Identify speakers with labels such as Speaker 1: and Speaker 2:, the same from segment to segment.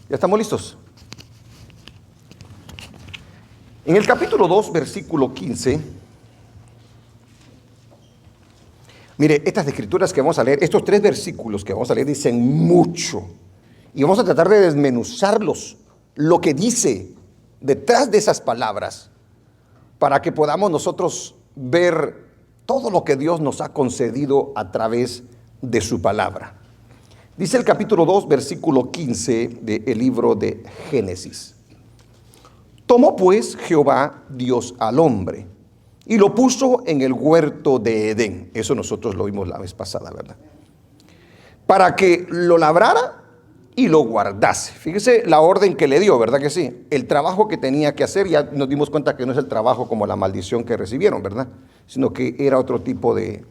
Speaker 1: ¿Ya estamos listos? En el capítulo 2, versículo 15, mire, estas escrituras que vamos a leer, estos 3 versículos que vamos a leer dicen mucho. Y vamos a tratar de desmenuzarlos, lo que dice detrás de esas palabras, para que podamos nosotros ver todo lo que Dios nos ha concedido a través de su palabra. Dice el capítulo 2, versículo 15 del libro de Génesis. Tomó pues Jehová Dios al hombre y lo puso en el huerto de Edén. Eso nosotros lo vimos la vez pasada, ¿verdad? Para que lo labrara y lo guardase. Fíjese la orden que le dio, ¿verdad que sí? El trabajo que tenía que hacer, ya nos dimos cuenta que no es el trabajo como la maldición que recibieron, ¿verdad? Sino que era otro tipo de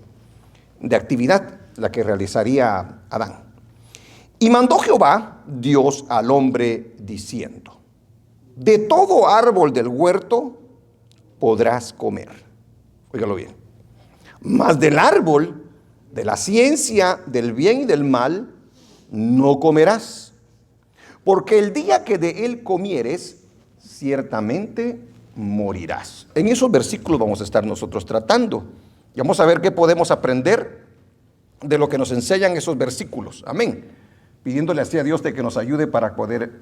Speaker 1: actividad la que realizaría Adán. Y mandó Jehová Dios al hombre diciendo: de todo árbol del huerto podrás comer. Óigalo bien. Mas del árbol de la ciencia del bien y del mal no comerás, porque el día que de él comieres, ciertamente morirás. En esos versículos vamos a estar nosotros tratando. Y vamos a ver qué podemos aprender de lo que nos enseñan esos versículos. Amén. Pidiéndole así a Dios de que nos ayude para poder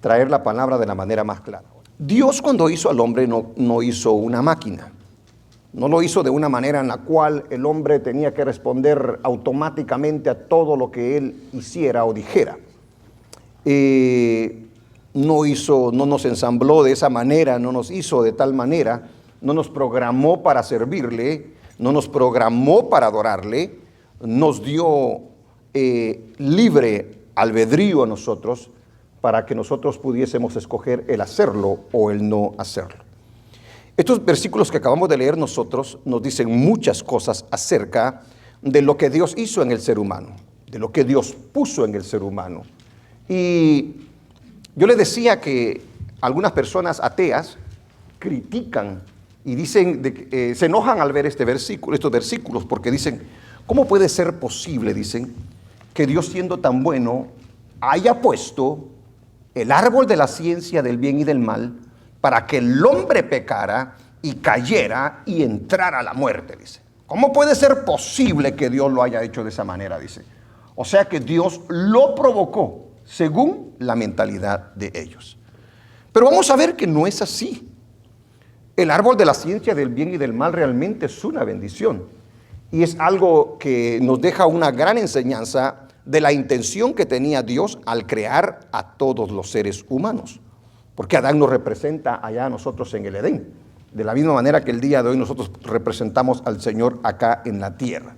Speaker 1: traer la palabra de la manera más clara. Dios, cuando hizo al hombre, no hizo una máquina. No lo hizo de una manera en la cual el hombre tenía que responder automáticamente a todo lo que él hiciera o dijera. No nos ensambló de esa manera, no nos hizo de tal manera, no nos programó para servirle, no nos programó para adorarle, nos dio libre albedrío a nosotros para que nosotros pudiésemos escoger el hacerlo o el no hacerlo. Estos versículos que acabamos de leer nosotros nos dicen muchas cosas acerca de lo que Dios hizo en el ser humano, de lo que Dios puso en el ser humano. Y yo les decía que algunas personas ateas critican y dicen, se enojan al ver estos versículos, porque dicen: ¿cómo puede ser posible, dicen, que Dios, siendo tan bueno, haya puesto el árbol de la ciencia del bien y del mal para que el hombre pecara y cayera y entrara a la muerte? Dice. ¿Cómo puede ser posible que Dios lo haya hecho de esa manera? Dice. O sea que Dios lo provocó según la mentalidad de ellos. Pero vamos a ver que no es así. El árbol de la ciencia del bien y del mal realmente es una bendición. Y es algo que nos deja una gran enseñanza de la intención que tenía Dios al crear a todos los seres humanos. Porque Adán nos representa allá a nosotros en el Edén. De la misma manera que el día de hoy nosotros representamos al Señor acá en la tierra.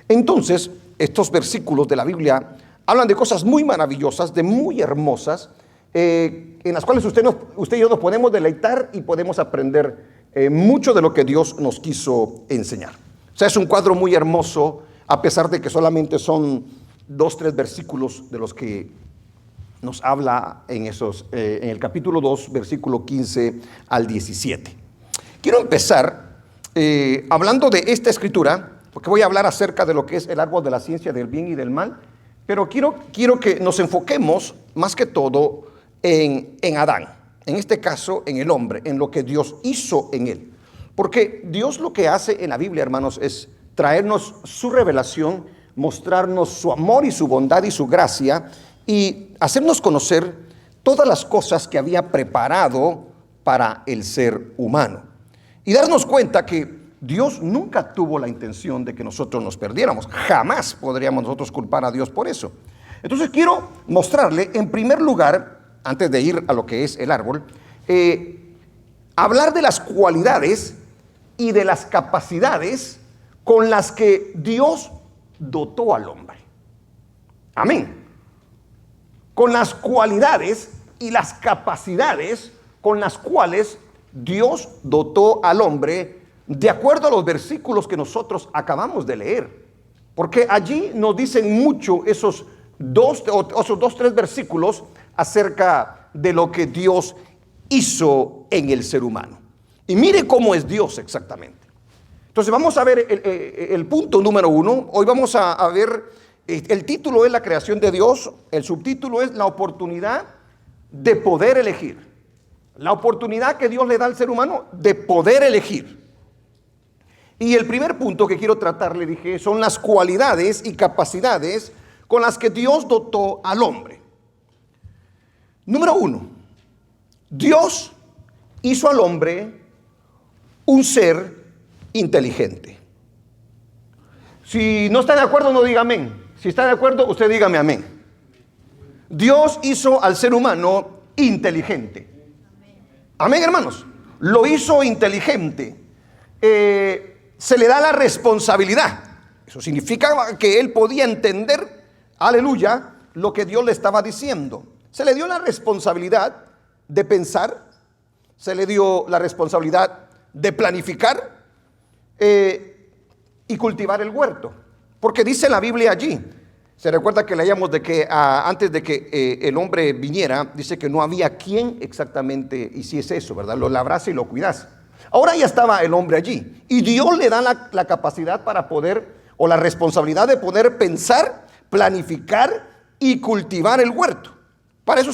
Speaker 1: Entonces, estos versículos de la Biblia hablan de cosas muy maravillosas, de muy hermosas, en las cuales usted y yo nos podemos deleitar y podemos aprender mucho de lo que Dios nos quiso enseñar. O sea, es un cuadro muy hermoso, a pesar de que solamente son 2, 3 versículos de los que nos habla en el capítulo 2, versículo 15 al 17. Quiero empezar hablando de esta escritura, porque voy a hablar acerca de lo que es el árbol de la ciencia del bien y del mal, pero quiero que nos enfoquemos más que todo en Adán, en este caso en el hombre, en lo que Dios hizo en él. Porque Dios lo que hace en la Biblia, hermanos, es traernos su revelación, mostrarnos su amor y su bondad y su gracia, y hacernos conocer todas las cosas que había preparado para el ser humano. Y darnos cuenta que Dios nunca tuvo la intención de que nosotros nos perdiéramos. Jamás podríamos nosotros culpar a Dios por eso. Entonces quiero mostrarle, en primer lugar, antes de ir a lo que es el árbol, hablar de las cualidades y de las capacidades con las que Dios dotó al hombre. Amén. Con las cualidades y las capacidades con las cuales Dios dotó al hombre, de acuerdo a los versículos que nosotros acabamos de leer. Porque allí nos dicen mucho esos 2, 3 versículos acerca de lo que Dios hizo en el ser humano. Y mire cómo es Dios exactamente. Entonces vamos a ver el punto número 1. Hoy vamos a ver El título es la creación de Dios, el subtítulo es la oportunidad de poder elegir. La oportunidad que Dios le da al ser humano de poder elegir. Y el primer punto que quiero tratar, le dije, son las cualidades y capacidades con las que Dios dotó al hombre. Número 1, Dios hizo al hombre un ser inteligente. Si no está de acuerdo, no diga amén. Si está de acuerdo, usted dígame amén. Dios hizo al ser humano inteligente. Amén, hermanos. Lo hizo inteligente. Se le da la responsabilidad. Eso significa que él podía entender, aleluya, lo que Dios le estaba diciendo. Se le dio la responsabilidad de pensar, se le dio la responsabilidad de planificar y cultivar el huerto. Porque dice la Biblia allí, se recuerda que leíamos de que antes de que el hombre viniera, dice que no había quien exactamente hiciese eso, ¿verdad? Lo labrase y lo cuidase. Ahora ya estaba el hombre allí y Dios le da la capacidad para poder, o la responsabilidad de poder pensar, planificar y cultivar el huerto. Para eso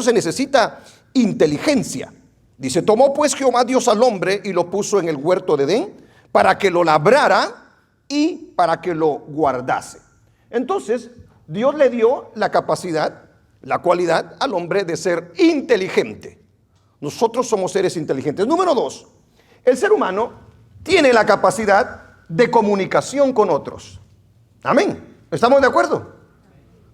Speaker 1: se necesita inteligencia. Dice, tomó pues Jehová Dios al hombre y lo puso en el huerto de Edén para que lo labrara y para que lo guardase. Entonces, Dios le dio la capacidad, la cualidad al hombre de ser inteligente. Nosotros somos seres inteligentes. Número 2, el ser humano tiene la capacidad de comunicación con otros. Amén. ¿Estamos de acuerdo?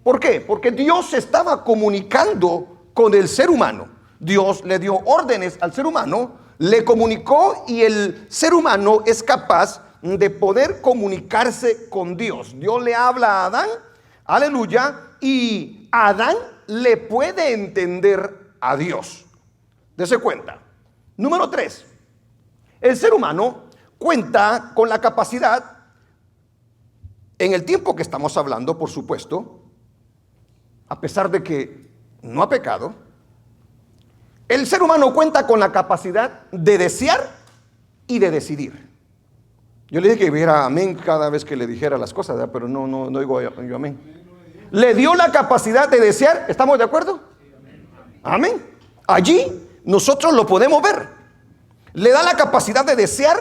Speaker 1: ¿Por qué? Porque Dios se estaba comunicando con el ser humano. Dios le dio órdenes al ser humano, le comunicó y el ser humano es capaz de poder comunicarse con Dios. Dios le habla a Adán, aleluya, y Adán le puede entender a Dios. Dese cuenta. Número 3, el ser humano cuenta con la capacidad, en el tiempo que estamos hablando, por supuesto, a pesar de que no ha pecado, el ser humano cuenta con la capacidad de desear y de decidir. Yo le dije que dijera amén cada vez que le dijera las cosas, ¿verdad? Pero no digo yo amén. Le dio la capacidad de desear, ¿estamos de acuerdo? Amén. Allí nosotros lo podemos ver. Le da la capacidad de desear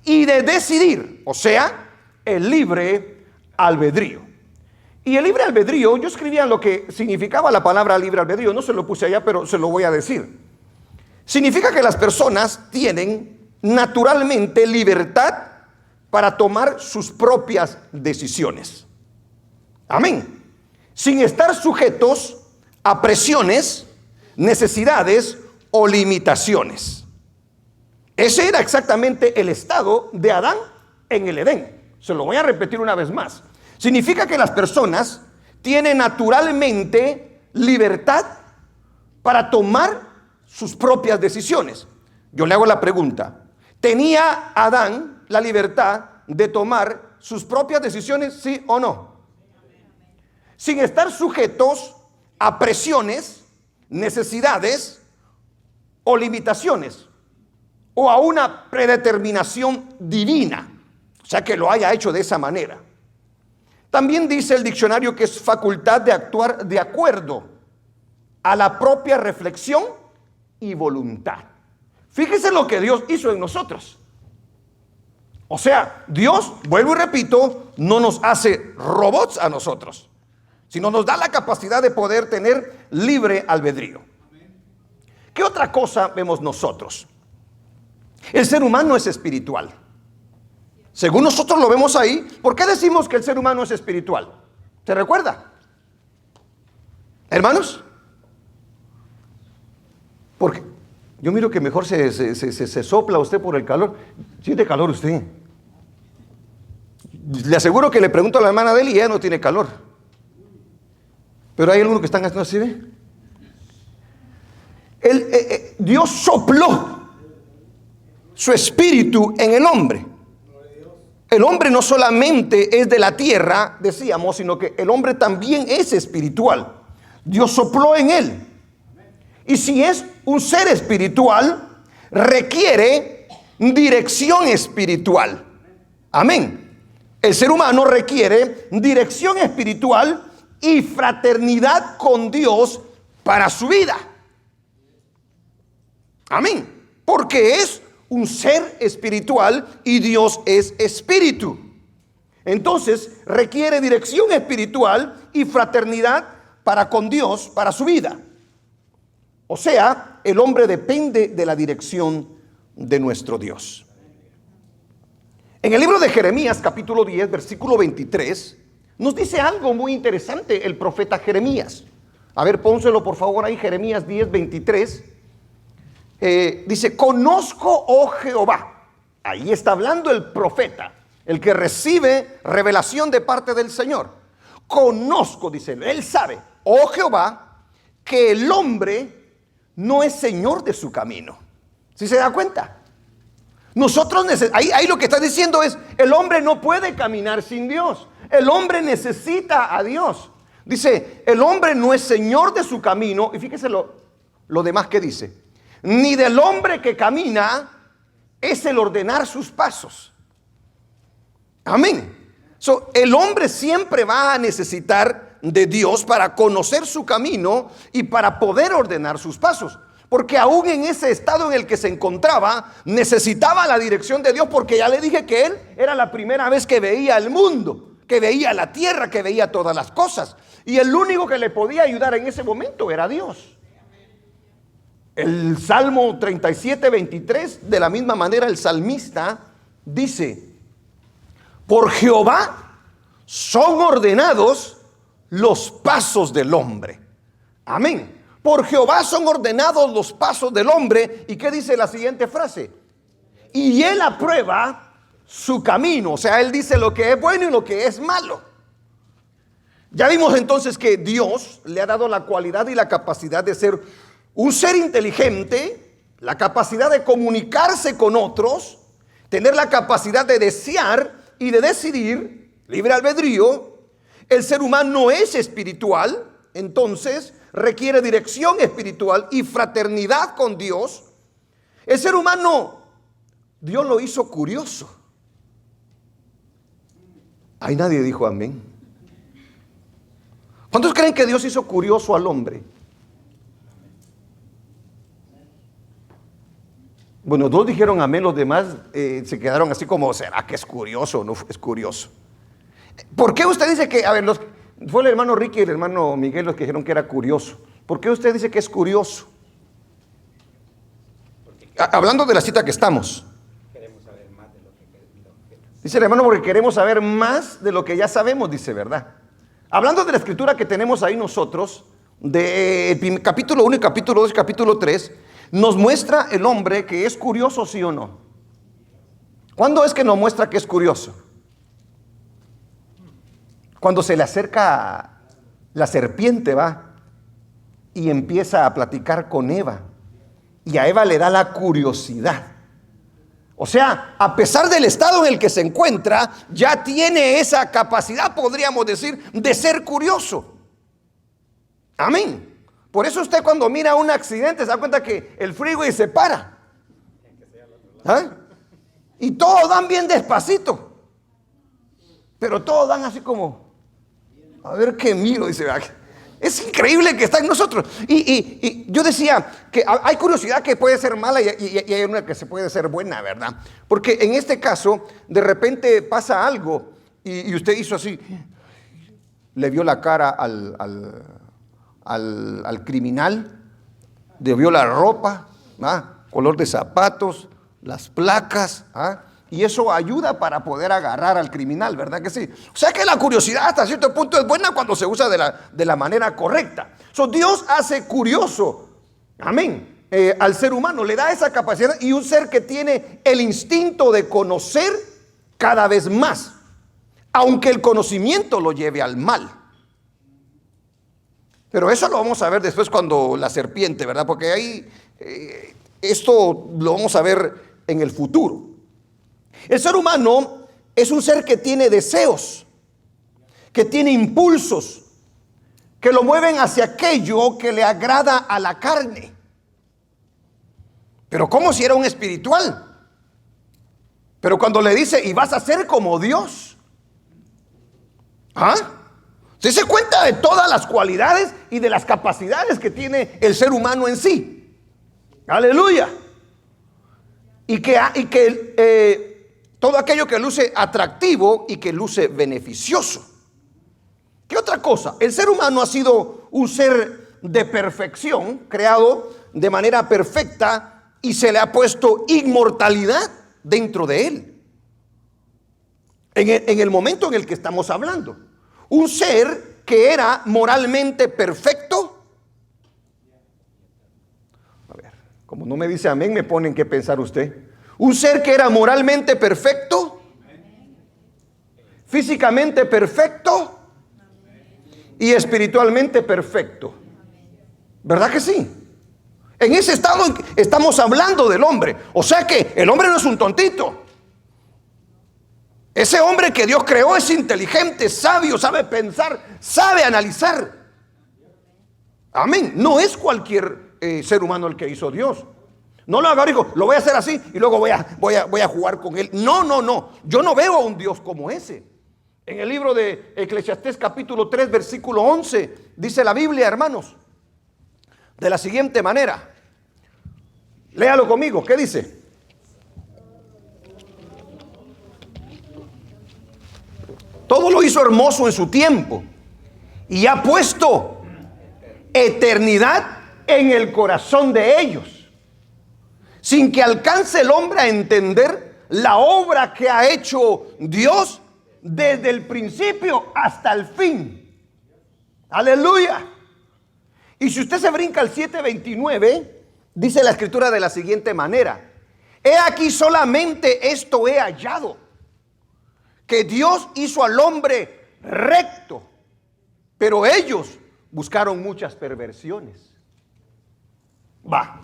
Speaker 1: y de decidir, o sea, el libre albedrío. Y el libre albedrío, yo escribía lo que significaba la palabra libre albedrío, no se lo puse allá, pero se lo voy a decir. Significa que las personas tienen naturalmente libertad para tomar sus propias decisiones. Amén. Sin estar sujetos a presiones, necesidades o limitaciones. Ese era exactamente el estado de Adán en el Edén. Se lo voy a repetir una vez más. Significa que las personas tienen naturalmente libertad para tomar sus propias decisiones. Yo le hago la pregunta: ¿tenía Adán la libertad de tomar sus propias decisiones, sí o no? Sin estar sujetos a presiones, necesidades o limitaciones, o a una predeterminación divina, o sea, que lo haya hecho de esa manera. También dice el diccionario que es facultad de actuar de acuerdo a la propia reflexión y voluntad. Fíjese lo que Dios hizo en nosotros. O sea, Dios, vuelvo y repito, no nos hace robots a nosotros, sino nos da la capacidad de poder tener libre albedrío. ¿Qué otra cosa vemos nosotros? El ser humano es espiritual. Según nosotros lo vemos ahí, ¿por qué decimos que el ser humano es espiritual? ¿Se recuerda? Hermanos, porque yo miro que mejor se sopla usted por el calor. ¿Siente calor usted? Le aseguro que le pregunto a la hermana de él y ella no tiene calor. Pero hay algunos que están haciendo así, ¿ve? Dios sopló su espíritu en el hombre. El hombre no solamente es de la tierra, decíamos, sino que el hombre también es espiritual. Dios sopló en él. Y si es un ser espiritual, requiere dirección espiritual. Amén. El ser humano requiere dirección espiritual y fraternidad con Dios para su vida. Amén. Porque es un ser espiritual y Dios es espíritu. Entonces requiere dirección espiritual y fraternidad para con Dios, para su vida. O sea, el hombre depende de la dirección de nuestro Dios. En el libro de Jeremías, capítulo 10, versículo 23, nos dice algo muy interesante el profeta Jeremías. A ver, pónselo por favor ahí, Jeremías 10, 23. Dice, conozco, oh Jehová. Ahí está hablando el profeta, el que recibe revelación de parte del Señor. Conozco, dice él sabe, oh Jehová, que el hombre no es señor de su camino. ¿Sí se da cuenta? Nosotros, ahí lo que está diciendo es, el hombre no puede caminar sin Dios. El hombre necesita a Dios. Dice, el hombre no es señor de su camino. Y fíjese lo demás que dice. Ni del hombre que camina es el ordenar sus pasos. Amén. El hombre siempre va a necesitar de Dios para conocer su camino y para poder ordenar sus pasos. Porque aún en ese estado en el que se encontraba, necesitaba la dirección de Dios, porque ya le dije que él era la primera vez que veía el mundo, que veía la tierra, que veía todas las cosas. Y el único que le podía ayudar en ese momento era Dios. El Salmo 37, 23, de la misma manera el salmista dice, por Jehová son ordenados los pasos del hombre. Amén. Por Jehová son ordenados los pasos del hombre. ¿Y qué dice la siguiente frase? Y él aprueba su camino. O sea, él dice lo que es bueno y lo que es malo. Ya vimos entonces que Dios le ha dado la cualidad y la capacidad de ser un ser inteligente, la capacidad de comunicarse con otros, tener la capacidad de desear y de decidir, libre albedrío. El ser humano es espiritual, entonces requiere dirección espiritual y fraternidad con Dios. El ser humano, Dios lo hizo curioso. Ahí nadie dijo amén. ¿Cuántos creen que Dios hizo curioso al hombre? Bueno, dos dijeron amén, los demás se quedaron así como, ¿será que es curioso o no es curioso? ¿Por qué usted dice que, a ver, fue el hermano Ricky y el hermano Miguel los que dijeron que era curioso? ¿Por qué usted dice que es curioso? Hablando de la cita que estamos. Queremos saber más de lo que dice el hermano, porque queremos saber más de lo que ya sabemos, dice, ¿verdad? Hablando de la escritura que tenemos ahí nosotros, de capítulo 1 y capítulo 2 y capítulo 3, nos muestra el hombre que es curioso, ¿sí o no? ¿Cuándo es que nos muestra que es curioso? Cuando se le acerca la serpiente, va, y empieza a platicar con Eva. Y a Eva le da la curiosidad. O sea, a pesar del estado en el que se encuentra, ya tiene esa capacidad, podríamos decir, de ser curioso. Amén. Por eso usted cuando mira un accidente se da cuenta que el freeway se para. ¿Ah? Y todos dan bien despacito. Pero todos dan así como, a ver qué miro, dice. Es increíble que está en nosotros. Y yo decía que hay curiosidad que puede ser mala y hay una que se puede ser buena, ¿verdad? Porque en este caso, de repente pasa algo y usted hizo así, le vio la cara al criminal, le vio la ropa, color de zapatos, las placas, y eso ayuda para poder agarrar al criminal, ¿verdad que sí? O sea que la curiosidad hasta cierto punto es buena cuando se usa de la manera correcta. Dios hace curioso, amén, al ser humano, le da esa capacidad, y un ser que tiene el instinto de conocer cada vez más, aunque el conocimiento lo lleve al mal. Pero eso lo vamos a ver después cuando la serpiente, ¿verdad? Porque ahí esto lo vamos a ver en el futuro. El ser humano es un ser que tiene deseos, que tiene impulsos, que lo mueven hacia aquello que le agrada a la carne. Pero como si era un espiritual. Pero cuando le dice, y vas a ser como Dios, ¿Ah? ¿Usted se cuenta de todas las cualidades y de las capacidades que tiene el ser humano en sí? Aleluya. Y que todo aquello que luce atractivo y que luce beneficioso. ¿Qué otra cosa? El ser humano ha sido un ser de perfección, creado de manera perfecta, y se le ha puesto inmortalidad dentro de él. En el momento en el que estamos hablando, un ser que era moralmente perfecto. A ver, como no me dice amén, me ponen que pensar usted. Un ser que era moralmente perfecto, físicamente perfecto y espiritualmente perfecto. ¿Verdad que sí? En ese estado estamos hablando del hombre. O sea que el hombre no es un tontito. Ese hombre que Dios creó es inteligente, sabio, sabe pensar, sabe analizar. Amén. No es cualquier ser humano el que hizo Dios. No lo agarró y dijo, lo voy a hacer así y luego voy a jugar con él. No. Yo no veo a un Dios como ese. En el libro de Eclesiastés capítulo 3 versículo 11 dice la Biblia, hermanos, de la siguiente manera. Léalo conmigo. ¿Qué dice? Todo lo hizo hermoso en su tiempo y ha puesto eternidad en el corazón de ellos, sin que alcance el hombre a entender la obra que ha hecho Dios desde el principio hasta el fin. Aleluya. Y si usted se brinca al 7:29, dice la escritura de la siguiente manera: he aquí solamente esto he hallado, que Dios hizo al hombre recto, pero ellos buscaron muchas perversiones.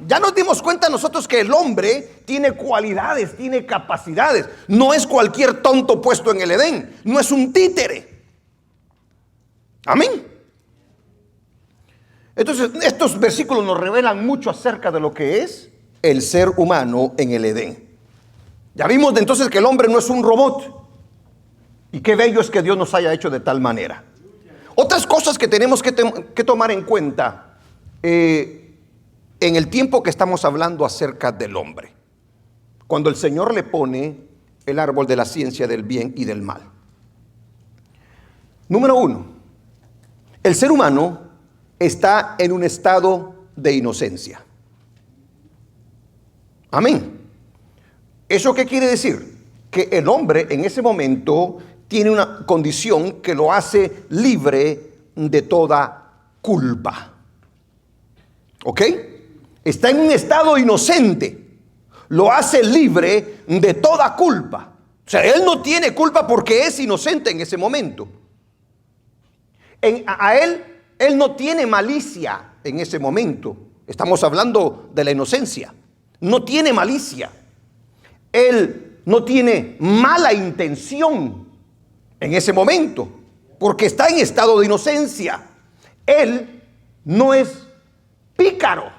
Speaker 1: Ya nos dimos cuenta nosotros que el hombre tiene cualidades, tiene capacidades. No es cualquier tonto puesto en el Edén, no es un títere. Amén. Entonces, estos versículos nos revelan mucho acerca de lo que es el ser humano en el Edén. Ya vimos de entonces que el hombre no es un robot. Y qué bello es que Dios nos haya hecho de tal manera. Otras cosas que tenemos que tomar en cuenta en el tiempo que estamos hablando acerca del hombre, cuando el Señor le pone el árbol de la ciencia del bien y del mal. Número 1, el ser humano está en un estado de inocencia. Amén. ¿Eso qué quiere decir? Que el hombre en ese momento tiene una condición que lo hace libre de toda culpa. ¿Ok? Está en un estado inocente. Lo hace libre de toda culpa. O sea, él no tiene culpa porque es inocente en ese momento. Él no tiene malicia en ese momento. Estamos hablando de la inocencia. No tiene malicia. Él no tiene mala intención en ese momento, porque está en estado de inocencia. Él no es pícaro,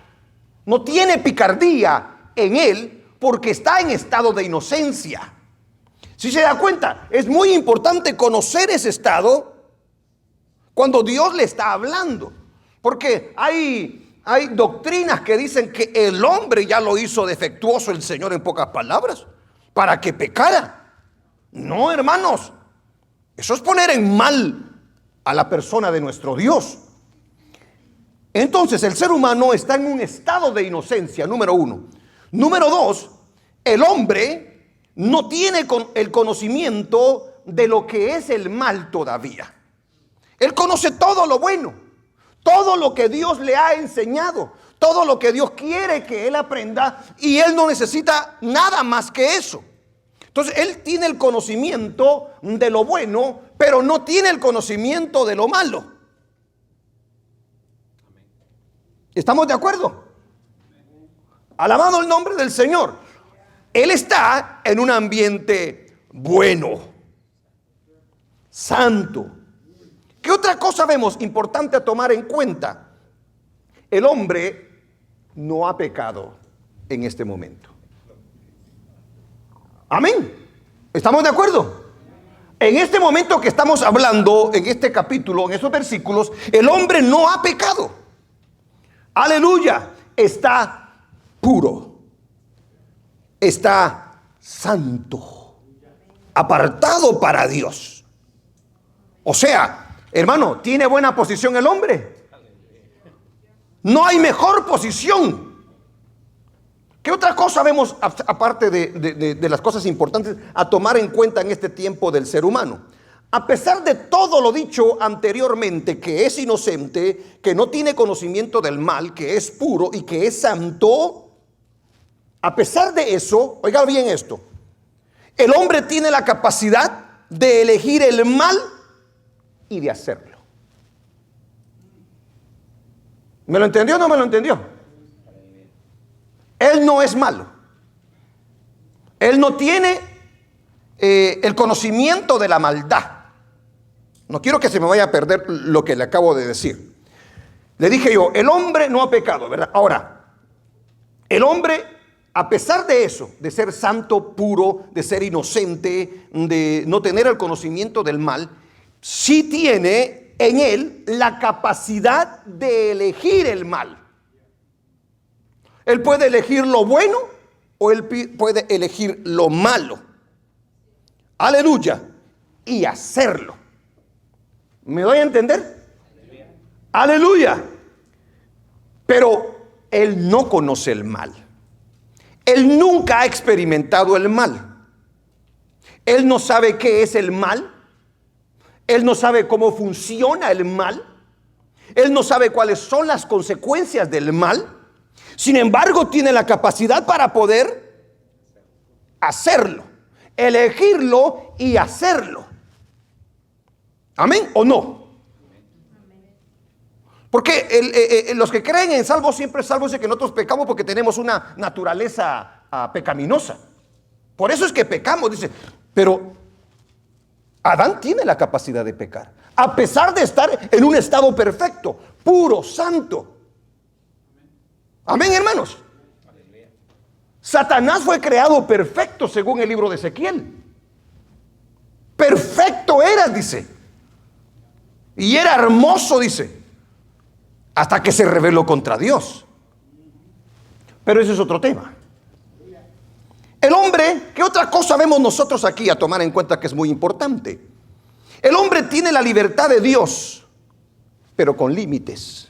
Speaker 1: no tiene picardía en él, porque está en estado de inocencia. Si se da cuenta, es muy importante conocer ese estado cuando Dios le está hablando, porque hay doctrinas que dicen que el hombre ya lo hizo defectuoso el Señor, en pocas palabras, para que pecara. No, hermanos, eso es poner en mal a la persona de nuestro Dios. Entonces el ser humano está en un estado de inocencia, número 1. Número 2, el hombre no tiene el conocimiento de lo que es el mal todavía. Él conoce todo lo bueno, todo lo que Dios le ha enseñado, todo lo que Dios quiere que él aprenda, y él no necesita nada más que eso. Entonces él tiene el conocimiento de lo bueno, pero no tiene el conocimiento de lo malo. ¿Estamos de acuerdo? Alabado el nombre del Señor. Él está en un ambiente bueno, santo. ¿Qué otra cosa vemos importante a tomar en cuenta? El hombre no ha pecado en este momento. Amén. ¿Estamos de acuerdo? En este momento que estamos hablando, en este capítulo, en estos versículos, el hombre no ha pecado. Aleluya. Está puro. Está santo. Apartado para Dios. O sea, hermano, ¿tiene buena posición el hombre? No hay mejor posición. ¿Qué otra cosa vemos aparte de las cosas importantes a tomar en cuenta en este tiempo del ser humano? A pesar de todo lo dicho anteriormente, que es inocente, que no tiene conocimiento del mal, que es puro y que es santo, a pesar de eso, oiga bien esto, el hombre tiene la capacidad de elegir el mal y de hacerlo. ¿Me lo entendió o no me lo entendió? Él no es malo. Él no tiene el conocimiento de la maldad. No quiero que se me vaya a perder lo que le acabo de decir. Le dije yo, el hombre no ha pecado, ¿verdad? Ahora, el hombre, a pesar de eso, de ser santo, puro, de ser inocente, de no tener el conocimiento del mal, sí tiene en él la capacidad de elegir el mal. Él puede elegir lo bueno o él puede elegir lo malo. Aleluya. Y hacerlo. ¿Me doy a entender? Aleluya. Pero él no conoce el mal. Él nunca ha experimentado el mal. Él no sabe qué es el mal. Él no sabe cómo funciona el mal. Él no sabe cuáles son las consecuencias del mal. Sin embargo, tiene la capacidad para poder hacerlo, elegirlo y hacerlo. ¿Amén o no? Porque los que creen en salvo siempre salvos de que nosotros pecamos porque tenemos una naturaleza pecaminosa. Por eso es que pecamos, dice. Pero Adán tiene la capacidad de pecar, a pesar de estar en un estado perfecto, puro, santo. Amén, hermanos. Satanás fue creado perfecto según el libro de Ezequiel. Perfecto era, dice. Y era hermoso, dice. Hasta que se rebeló contra Dios. Pero ese es otro tema. El hombre, ¿qué otra cosa vemos nosotros aquí a tomar en cuenta que es muy importante? El hombre tiene la libertad de Dios, pero con límites.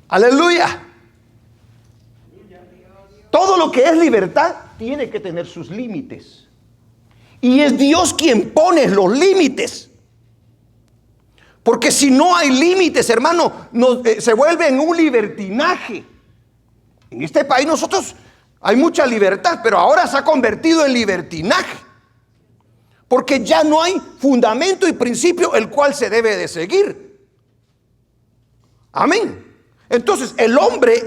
Speaker 1: Aleluya. Todo lo que es libertad tiene que tener sus límites. Y es Dios quien pone los límites. Porque si no hay límites, hermano, se vuelve en un libertinaje. En este país nosotros hay mucha libertad, pero ahora se ha convertido en libertinaje. Porque ya no hay fundamento y principio el cual se debe de seguir. Amén. Entonces el hombre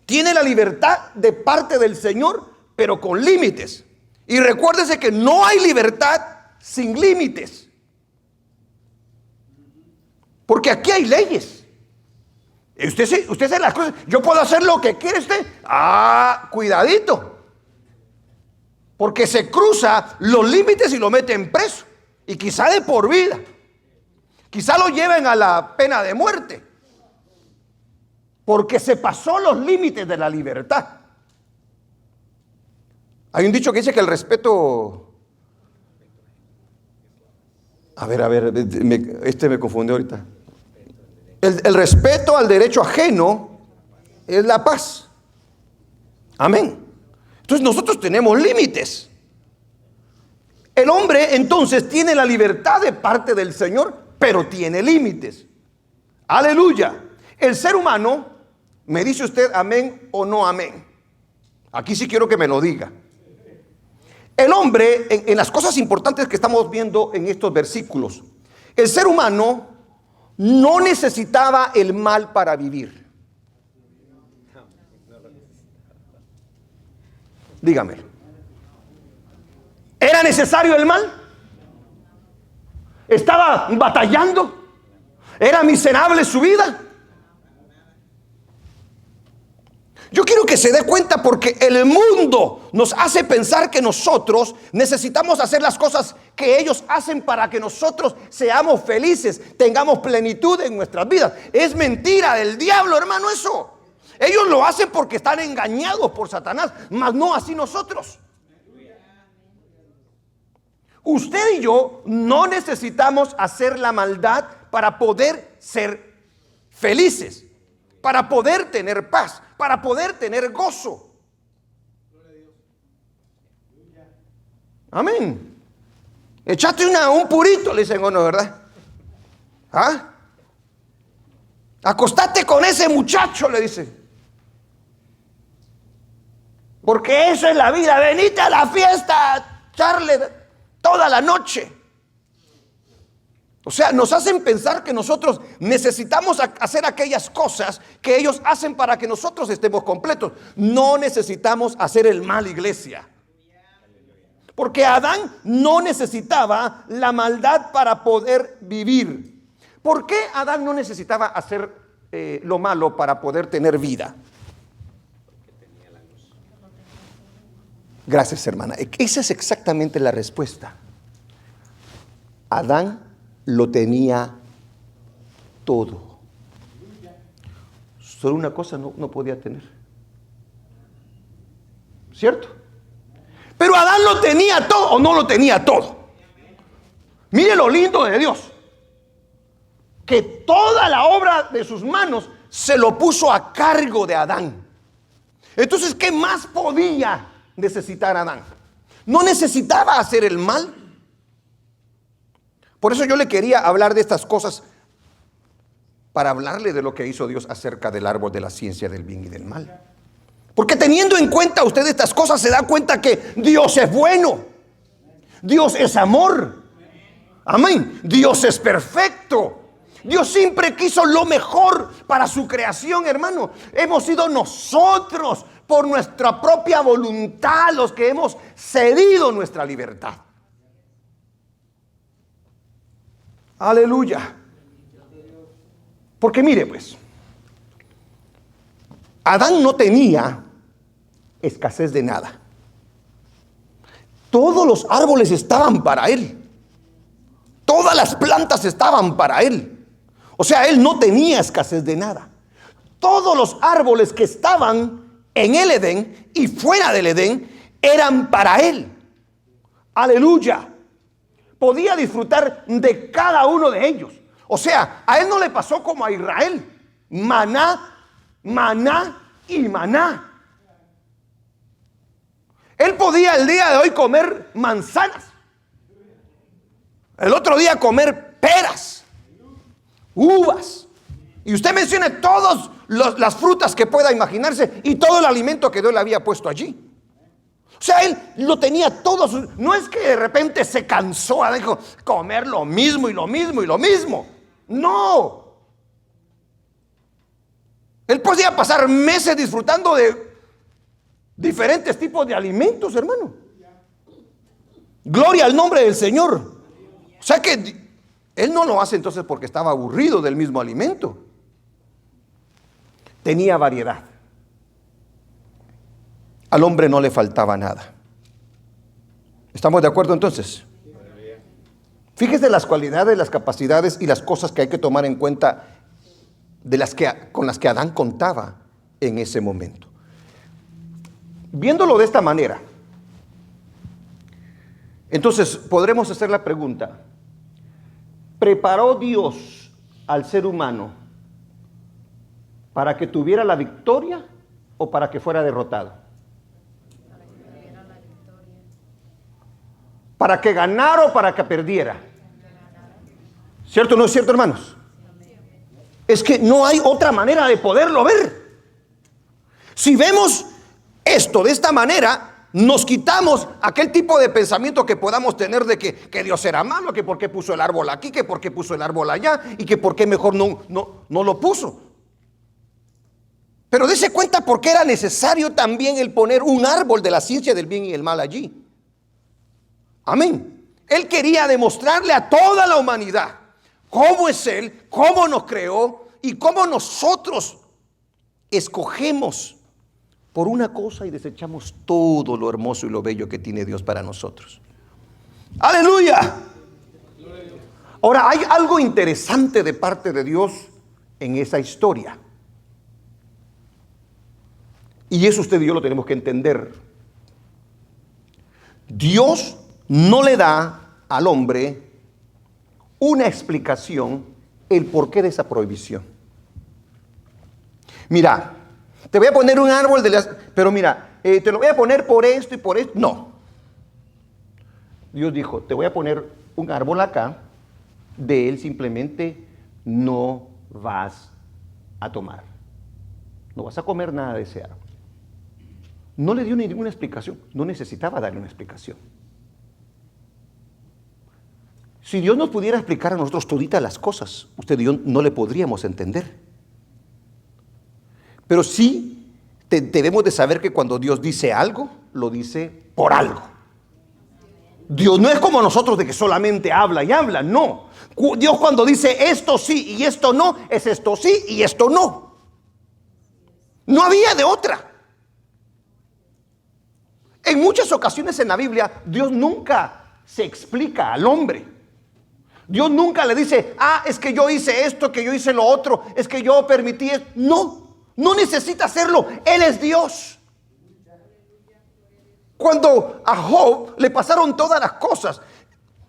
Speaker 1: tiene la libertad de parte del Señor, pero con límites. Y recuérdese que no hay libertad sin límites. Porque aquí hay leyes. Usted sabe las cosas. Yo puedo hacer lo que quiere usted. Cuidadito. Porque se cruza los límites y lo meten preso. Y quizá de por vida. Quizá lo lleven a la pena de muerte. Porque se pasó los límites de la libertad. Hay un dicho que dice que el respeto... A ver, me confundió ahorita. El respeto al derecho ajeno es la paz. Amén. Entonces nosotros tenemos límites. El hombre entonces tiene la libertad de parte del Señor, pero tiene límites. Aleluya. El ser humano... ¿Me dice usted amén o no amén? Aquí sí quiero que me lo diga. El hombre, en las cosas importantes que estamos viendo en estos versículos, el ser humano no necesitaba el mal para vivir. Dígame. ¿Era necesario el mal? ¿Estaba batallando? ¿Era miserable su vida? Yo quiero que se dé cuenta, porque el mundo nos hace pensar que nosotros necesitamos hacer las cosas que ellos hacen para que nosotros seamos felices, tengamos plenitud en nuestras vidas. Es mentira del diablo, hermano, eso. Ellos lo hacen porque están engañados por Satanás, mas no así nosotros. Usted y yo no necesitamos hacer la maldad para poder ser felices, para poder tener paz, para poder tener gozo. Amén. Echate un purito, le dicen, ¿o no, verdad? ¿Ah? Acostate con ese muchacho, le dicen. Porque eso es la vida. Venite a la fiesta, echarle toda la noche. O sea, nos hacen pensar que nosotros necesitamos hacer aquellas cosas que ellos hacen para que nosotros estemos completos. No necesitamos hacer el mal, iglesia. Porque Adán no necesitaba la maldad para poder vivir. ¿Por qué Adán no necesitaba hacer lo malo para poder tener vida? Gracias, hermana. Esa es exactamente la respuesta. Adán lo tenía todo. Solo una cosa no podía tener. ¿Cierto? Pero Adán lo tenía todo o no lo tenía todo. Mire lo lindo de Dios. Que toda la obra de sus manos se lo puso a cargo de Adán. Entonces, ¿qué más podía necesitar Adán? No necesitaba hacer el mal. Por eso yo le quería hablar de estas cosas, para hablarle de lo que hizo Dios acerca del árbol de la ciencia del bien y del mal. Porque teniendo en cuenta usted estas cosas, se da cuenta que Dios es bueno, Dios es amor, amén, Dios es perfecto. Dios siempre quiso lo mejor para su creación, hermano. Hemos sido nosotros, por nuestra propia voluntad, los que hemos cedido nuestra libertad. Aleluya. Porque mire, pues, Adán no tenía escasez de nada. Todos los árboles estaban para él. Todas las plantas estaban para él. O sea, él no tenía escasez de nada. Todos los árboles que estaban en el Edén y fuera del Edén eran para él. Aleluya. Podía disfrutar de cada uno de ellos. O sea, a él no le pasó como a Israel. Maná, maná y maná. Él podía el día de hoy comer manzanas. El otro día comer peras, uvas. Y usted mencione todas las frutas que pueda imaginarse y todo el alimento que Dios le había puesto allí. O sea, él lo tenía todo. No es que de repente se cansó, dijo, comer lo mismo y lo mismo y lo mismo. No. Él podía pasar meses disfrutando de diferentes tipos de alimentos, hermano. Gloria al nombre del Señor. O sea que él no lo hace entonces porque estaba aburrido del mismo alimento. Tenía variedad. Al hombre no le faltaba nada. ¿Estamos de acuerdo entonces? Fíjese las cualidades, las capacidades y las cosas que hay que tomar en cuenta con las que Adán contaba en ese momento. Viéndolo de esta manera, entonces podremos hacer la pregunta: ¿preparó Dios al ser humano para que tuviera la victoria o para que fuera derrotado? ¿Para que ganara o para que perdiera? ¿Cierto o no es cierto, hermanos? Es que no hay otra manera de poderlo ver. Si vemos esto de esta manera, nos quitamos aquel tipo de pensamiento que podamos tener de que Dios era malo, que por qué puso el árbol aquí, que por qué puso el árbol allá y que por qué mejor no lo puso. Pero dése cuenta por qué era necesario también el poner un árbol de la ciencia del bien y el mal allí. Amén. Él quería demostrarle a toda la humanidad cómo es Él, cómo nos creó y cómo nosotros escogemos por una cosa y desechamos todo lo hermoso y lo bello que tiene Dios para nosotros. ¡Aleluya! Ahora, hay algo interesante de parte de Dios en esa historia. Y eso usted y yo lo tenemos que entender. Dios no le da al hombre una explicación el porqué de esa prohibición. Mira, te voy a poner un árbol pero mira, te lo voy a poner por esto y por esto. No. Dios dijo, te voy a poner un árbol acá, de él simplemente no vas a tomar. No vas a comer nada de ese árbol. No le dio ninguna explicación, no necesitaba darle una explicación. Si Dios nos pudiera explicar a nosotros toditas las cosas, usted y yo no le podríamos entender. Pero sí debemos de saber que cuando Dios dice algo, lo dice por algo. Dios no es como nosotros de que solamente habla y habla, no. Dios cuando dice esto sí y esto no, es esto sí y esto no. No había de otra. En muchas ocasiones en la Biblia, Dios nunca se explica al hombre. Dios nunca le dice, es que yo hice esto, que yo hice lo otro, es que yo permití esto. No necesita hacerlo. Él es Dios. Cuando a Job le pasaron todas las cosas,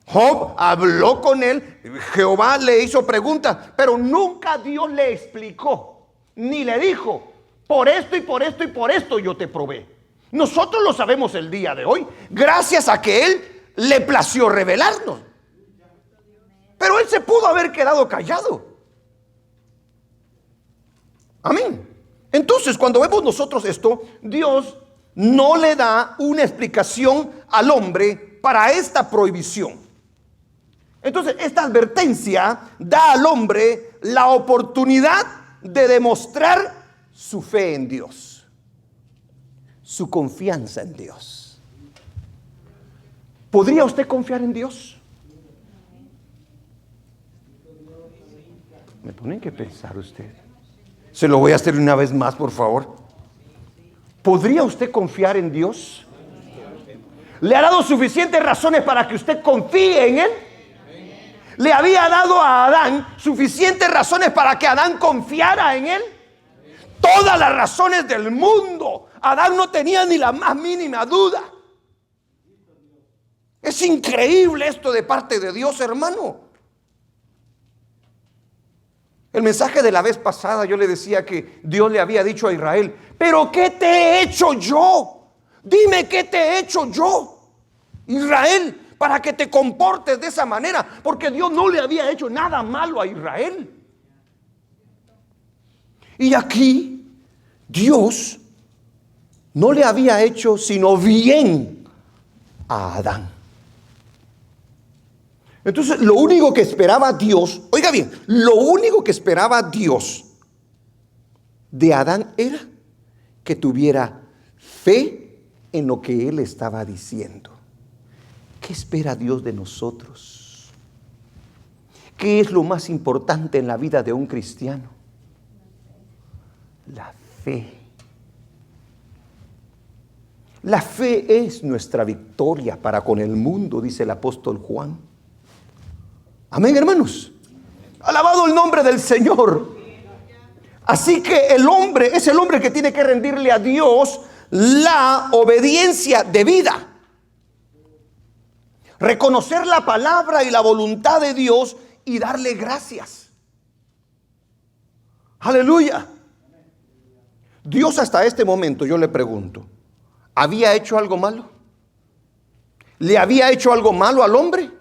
Speaker 1: Job habló con él, Jehová le hizo preguntas, pero nunca Dios le explicó, ni le dijo, por esto y por esto y por esto yo te probé. Nosotros lo sabemos el día de hoy, gracias a que Él le plació revelarnos. Pero Él se pudo haber quedado callado. Amén. Entonces, cuando vemos nosotros esto, Dios no le da una explicación al hombre para esta prohibición. Entonces, esta advertencia da al hombre la oportunidad de demostrar su fe en Dios, su confianza en Dios. ¿Podría usted confiar en Dios? Me ponen que pensar usted. Se lo voy a hacer una vez más, por favor. ¿Podría usted confiar en Dios? ¿Le ha dado suficientes razones para que usted confíe en Él? ¿Le había dado a Adán suficientes razones para que Adán confiara en Él? Todas las razones del mundo. Adán no tenía ni la más mínima duda. Es increíble esto de parte de Dios, hermano. El mensaje de la vez pasada yo le decía que Dios le había dicho a Israel, pero ¿qué te he hecho yo? Dime qué te he hecho yo, Israel, para que te comportes de esa manera, porque Dios no le había hecho nada malo a Israel. Y aquí Dios no le había hecho sino bien a Adán. Entonces, lo único que esperaba Dios, oiga bien, lo único que esperaba Dios de Adán era que tuviera fe en lo que él estaba diciendo. ¿Qué espera Dios de nosotros? ¿Qué es lo más importante en la vida de un cristiano? La fe. La fe es nuestra victoria para con el mundo, dice el apóstol Juan. Amén, hermanos. Alabado el nombre del Señor. Así que el hombre es el hombre que tiene que rendirle a Dios la obediencia debida. Reconocer la palabra y la voluntad de Dios y darle gracias. Aleluya. Dios hasta este momento, yo le pregunto, ¿había hecho algo malo? ¿Le había hecho algo malo al hombre?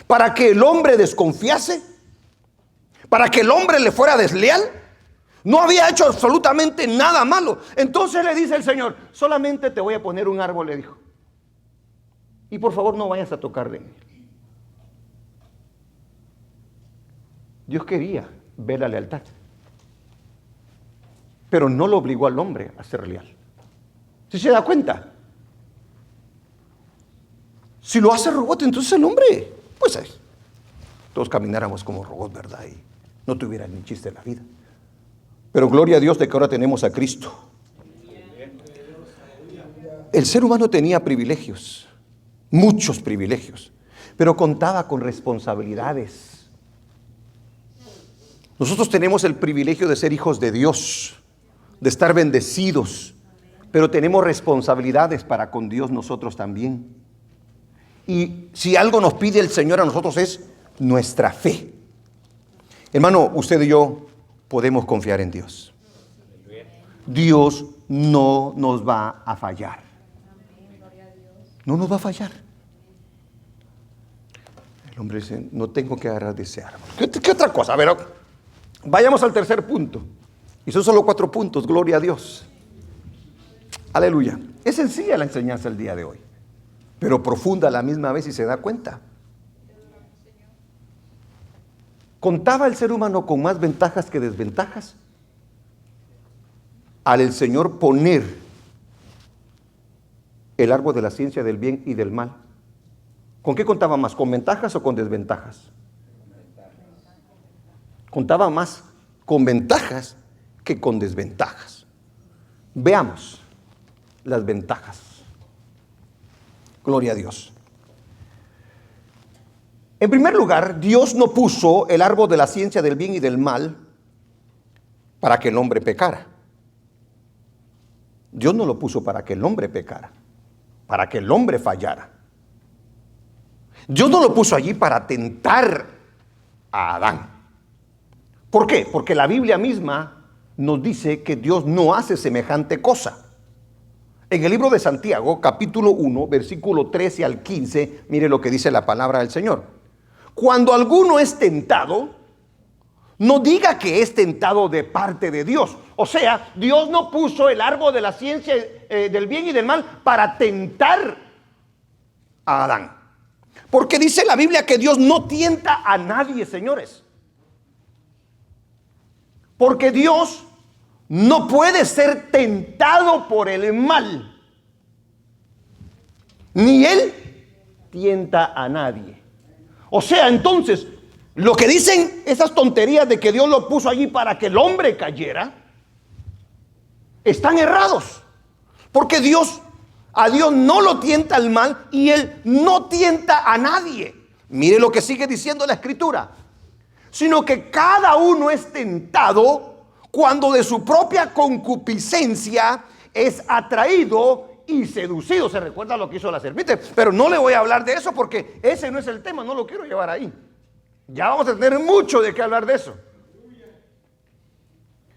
Speaker 1: ¿Para que el hombre desconfiase? ¿Para que el hombre le fuera desleal? No había hecho absolutamente nada malo. Entonces le dice el Señor, solamente te voy a poner un árbol, le dijo. Y por favor no vayas a tocarle. Dios quería ver la lealtad, pero no lo obligó al hombre a ser leal. ¿Sí se da cuenta? Si lo hace robot, entonces el hombre, pues todos camináramos como robots, ¿verdad? Y no tuviera ni chiste en la vida. Pero gloria a Dios de que ahora tenemos a Cristo. El ser humano tenía privilegios, muchos privilegios, pero contaba con responsabilidades. Nosotros tenemos el privilegio de ser hijos de Dios, de estar bendecidos, pero tenemos responsabilidades para con Dios nosotros también. Y si algo nos pide el Señor a nosotros es nuestra fe. Hermano, usted y yo podemos confiar en Dios. Dios no nos va a fallar. No nos va a fallar. El hombre dice, no tengo que agarrar de ese árbol. ¿Qué otra cosa? A ver, vayamos al tercer punto. Y son solo 4 puntos, gloria a Dios. Aleluya. Es sencilla la enseñanza el día de hoy, pero profunda a la misma vez, y se da cuenta. ¿Contaba el ser humano con más ventajas que desventajas? Al el Señor poner el árbol de la ciencia del bien y del mal, ¿con qué contaba más? ¿Con ventajas o con desventajas? Contaba más con ventajas que con desventajas. Veamos las ventajas. Gloria a Dios. En primer lugar, Dios no puso el árbol de la ciencia del bien y del mal para que el hombre pecara. Dios no lo puso para que el hombre pecara, para que el hombre fallara. Dios no lo puso allí para tentar a Adán. ¿Por qué? Porque la Biblia misma nos dice que Dios no hace semejante cosa. En el libro de Santiago, capítulo 1, versículo 13 al 15, mire lo que dice la palabra del Señor. Cuando alguno es tentado, no diga que es tentado de parte de Dios. O sea, Dios no puso el árbol de la ciencia del bien y del mal para tentar a Adán. Porque dice la Biblia que Dios no tienta a nadie, señores. Porque Dios no puede ser tentado por el mal. Ni Él tienta a nadie. O sea, entonces, lo que dicen esas tonterías de que Dios lo puso allí para que el hombre cayera, están errados. Porque a Dios no lo tienta el mal y Él no tienta a nadie. Mire lo que sigue diciendo la Escritura. Sino que cada uno es tentado cuando de su propia concupiscencia es atraído y seducido. Se recuerda lo que hizo la serpiente, pero no le voy a hablar de eso porque ese no es el tema, no lo quiero llevar ahí. Ya vamos a tener mucho de qué hablar de eso.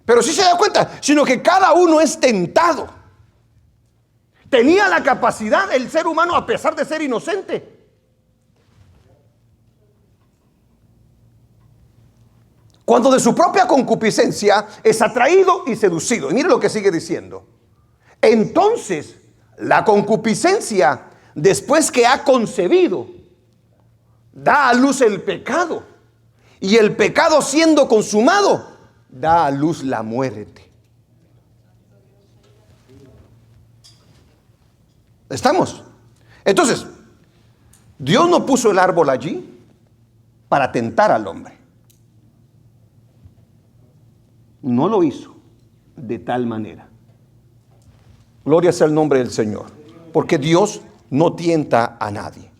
Speaker 1: Pero sí se da cuenta, sino que cada uno es tentado. Tenía la capacidad el ser humano, a pesar de ser inocente, cuando de su propia concupiscencia es atraído y seducido. Y mire lo que sigue diciendo. Entonces, la concupiscencia, después que ha concebido, da a luz el pecado. Y el pecado, siendo consumado, da a luz la muerte. ¿Estamos? Entonces, Dios no puso el árbol allí para tentar al hombre. No lo hizo de tal manera. Gloria sea el nombre del Señor. Porque Dios no tienta a nadie.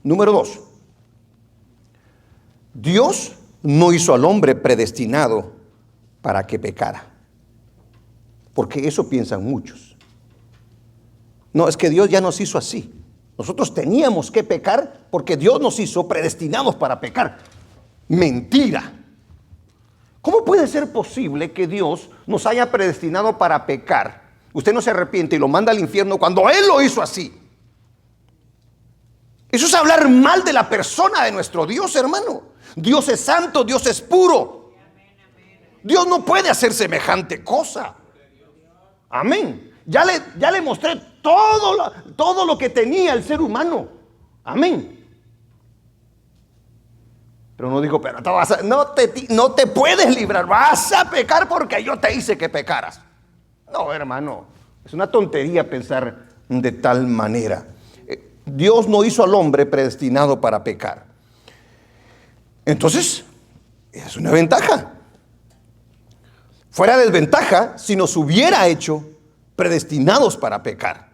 Speaker 1: Número 2. Dios no hizo al hombre predestinado para que pecara. Porque eso piensan muchos. No, es que Dios ya nos hizo así. Nosotros teníamos que pecar porque Dios nos hizo predestinados para pecar. Mentira. ¿Cómo puede ser posible que Dios nos haya predestinado para pecar? Usted no se arrepiente y lo manda al infierno cuando Él lo hizo así. Eso es hablar mal de la persona de nuestro Dios, hermano. Dios es santo, Dios es puro. Dios no puede hacer semejante cosa. Amén. Ya le mostré todo lo que tenía el ser humano. Amén. Pero no dijo, pero no te puedes librar, vas a pecar porque yo te hice que pecaras. No, hermano, es una tontería pensar de tal manera. Dios no hizo al hombre predestinado para pecar. Entonces, es una ventaja. Fuera desventaja si nos hubiera hecho predestinados para pecar.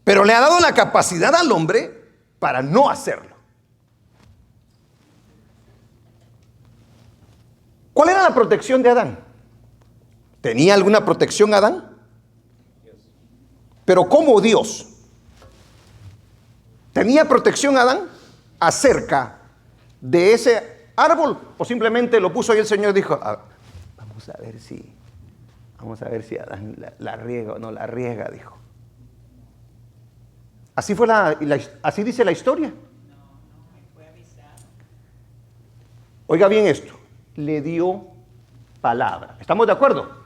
Speaker 1: pero le ha dado la capacidad al hombre para no hacerlo. ¿Cuál era la protección de Adán? ¿Tenía alguna protección Adán? Pero ¿cómo Dios? ¿Tenía protección Adán acerca de ese árbol? ¿O simplemente lo puso ahí el Señor y dijo, vamos a ver si Adán la riega o no la riega, dijo? Así fue así dice la historia. Oiga bien esto, le dio palabra. ¿Estamos de acuerdo?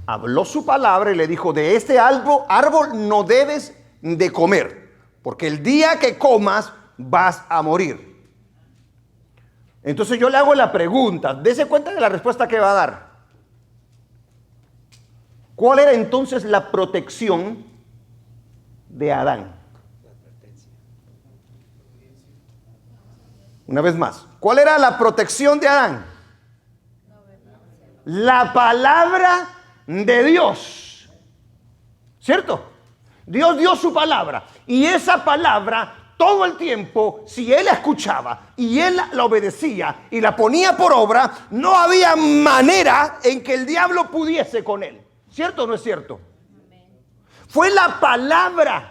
Speaker 1: Habló su palabra y le dijo, de este árbol no debes de comer, porque el día que comas vas a morir. Entonces yo le hago la pregunta, dése cuenta de la respuesta que va a dar. ¿Cuál era entonces la protección de Adán? Una vez más, ¿cuál era la protección de Adán? La palabra de Dios, ¿cierto? Dios dio su palabra y esa palabra todo el tiempo, si él la escuchaba y él la obedecía y la ponía por obra, no había manera en que el diablo pudiese con él. ¿Cierto o no es cierto? Fue la palabra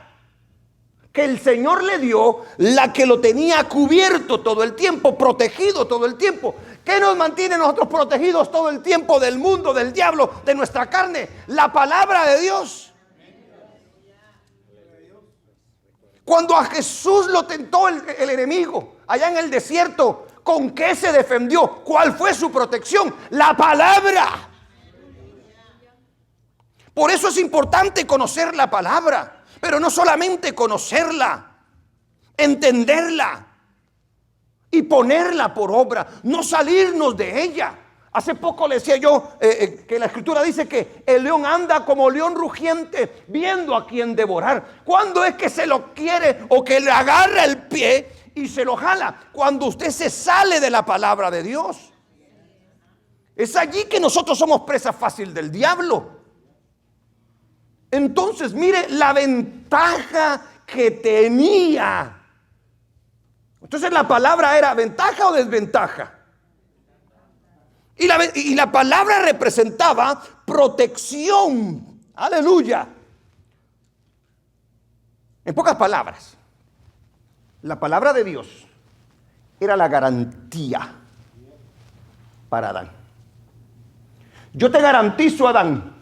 Speaker 1: que el Señor le dio la que lo tenía cubierto todo el tiempo, protegido todo el tiempo. ¿Qué nos mantiene nosotros protegidos todo el tiempo del mundo, del diablo, de nuestra carne? La palabra de Dios. Cuando a Jesús lo tentó el enemigo allá en el desierto, ¿con qué se defendió? ¿Cuál fue su protección? La palabra. Por eso es importante conocer la palabra, pero no solamente conocerla, entenderla y ponerla por obra, no salirnos de ella. Hace poco le decía yo que la escritura dice que el león anda como león rugiente, viendo a quien devorar. ¿Cuándo es que se lo quiere o que le agarra el pie y se lo jala? Cuando usted se sale de la palabra de Dios. Es allí que nosotros somos presa fácil del diablo. Entonces, mire la ventaja que tenía. Entonces, ¿la palabra era ventaja o desventaja? Y la palabra representaba protección. Aleluya. En pocas palabras, la palabra de Dios era la garantía para Adán. Yo te garantizo, Adán,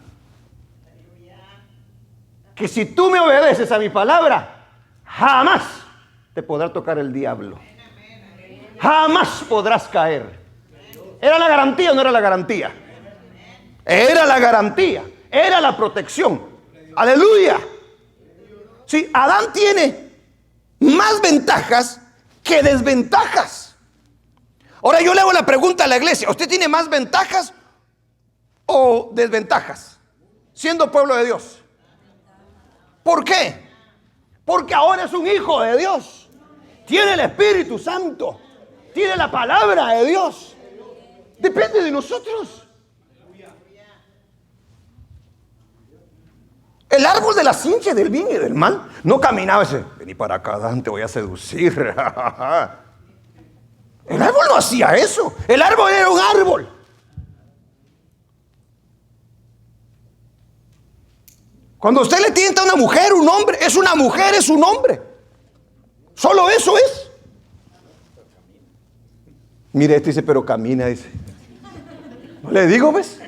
Speaker 1: que si tú me obedeces a mi palabra, jamás te podrá tocar el diablo. Jamás podrás caer. ¿Era la garantía o no era la garantía? Era la garantía, era la protección. Aleluya. Sí, Adán tiene más ventajas que desventajas. Ahora yo le hago la pregunta a la iglesia, ¿usted tiene más ventajas o desventajas siendo pueblo de Dios? ¿Por qué? Porque ahora es un hijo de Dios. Tiene el Espíritu Santo. Tiene la palabra de Dios. Depende de nosotros. El árbol de la ciencia del bien y del mal no caminaba ese, vení para acá, Adán, te voy a seducir. El árbol no hacía eso. El árbol era un árbol. Cuando usted le tienta a una mujer, un hombre, es una mujer, es un hombre. Solo eso es. Mire, este dice, pero camina, dice. ¿No le digo, ves?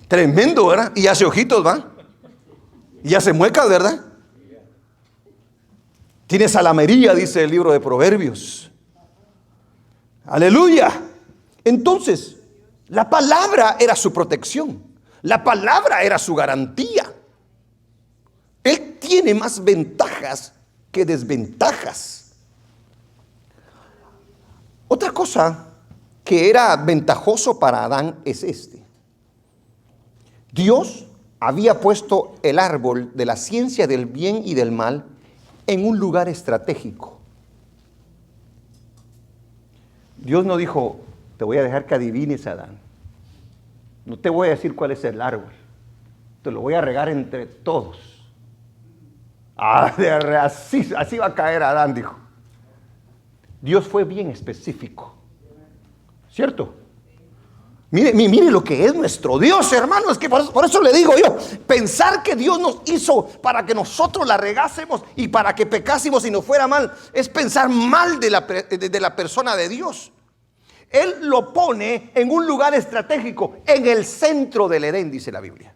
Speaker 1: Tremendo, ¿verdad? Y hace ojitos, ¿va? Y hace muecas, ¿verdad? Tiene salamería, dice el libro de Proverbios. Aleluya. Entonces, la palabra era su protección. La palabra era su garantía. Él tiene más ventajas que desventajas. Otra cosa que era ventajoso para Adán es este. Dios había puesto el árbol de la ciencia del bien y del mal en un lugar estratégico. Dios no dijo, te voy a dejar que adivines, Adán. No te voy a decir cuál es el árbol. Te lo voy a regar entre todos. Así va a caer Adán, dijo. Dios fue bien específico, ¿cierto? Mire lo que es nuestro Dios, hermano. Es que por eso le digo yo, pensar que Dios nos hizo para que nosotros la regásemos y para que pecásemos y nos fuera mal, es pensar mal de la persona de Dios. Él lo pone en un lugar estratégico, en el centro del Edén, dice la Biblia.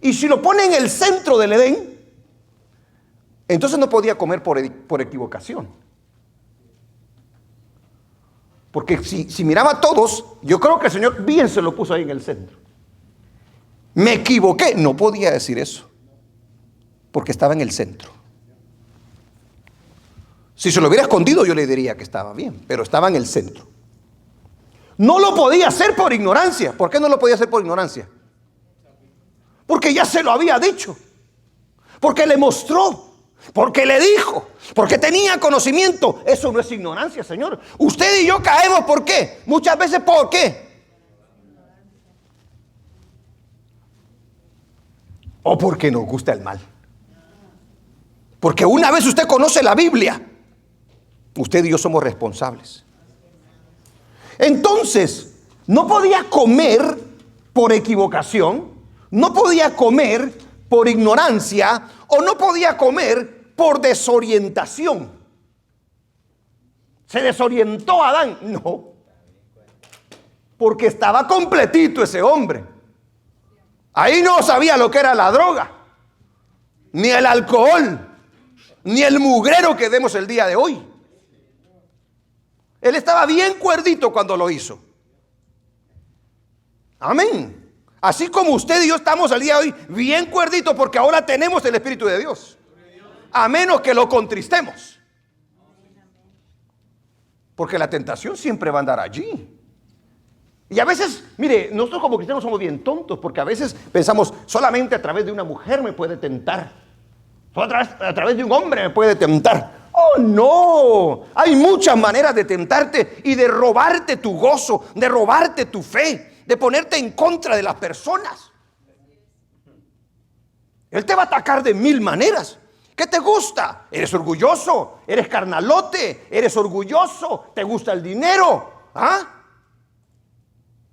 Speaker 1: Y si lo pone en el centro del Edén, entonces no podía comer por equivocación. Porque si miraba a todos, yo creo que el Señor bien se lo puso ahí en el centro. Me equivoqué, no podía decir eso, porque estaba en el centro. Si se lo hubiera escondido, yo le diría que estaba bien, pero estaba en el centro. No lo podía hacer por ignorancia. ¿Por qué no lo podía hacer por ignorancia? Porque ya se lo había dicho, porque le mostró, porque le dijo, porque tenía conocimiento. Eso no es ignorancia, Señor. Usted y yo caemos, ¿por qué? Muchas veces, ¿por qué? O porque nos gusta el mal. Porque una vez usted conoce la Biblia, usted y yo somos responsables. Entonces, no podía comer por equivocación, no podía comer por ignorancia o no podía comer por desorientación. ¿Se desorientó Adán? No, porque estaba completito ese hombre. Ahí no sabía lo que era la droga, ni el alcohol, ni el mugrero que vemos el día de hoy. Él estaba bien cuerdito cuando lo hizo. Amén. Así como usted y yo estamos al día de hoy bien cuerditos, porque ahora tenemos el Espíritu de Dios. A menos que lo contristemos. Porque la tentación siempre va a andar allí. Y a veces, mire, nosotros como cristianos somos bien tontos, porque a veces pensamos, solamente a través de una mujer me puede tentar. Solo a través de un hombre me puede tentar. Oh, no. Hay muchas maneras de tentarte y de robarte tu gozo, de robarte tu fe, de ponerte en contra de las personas. Él te va a atacar de mil maneras. ¿Qué te gusta? ¿Eres orgulloso? ¿Eres carnalote? ¿Eres orgulloso? ¿Te gusta el dinero? ¿Ah?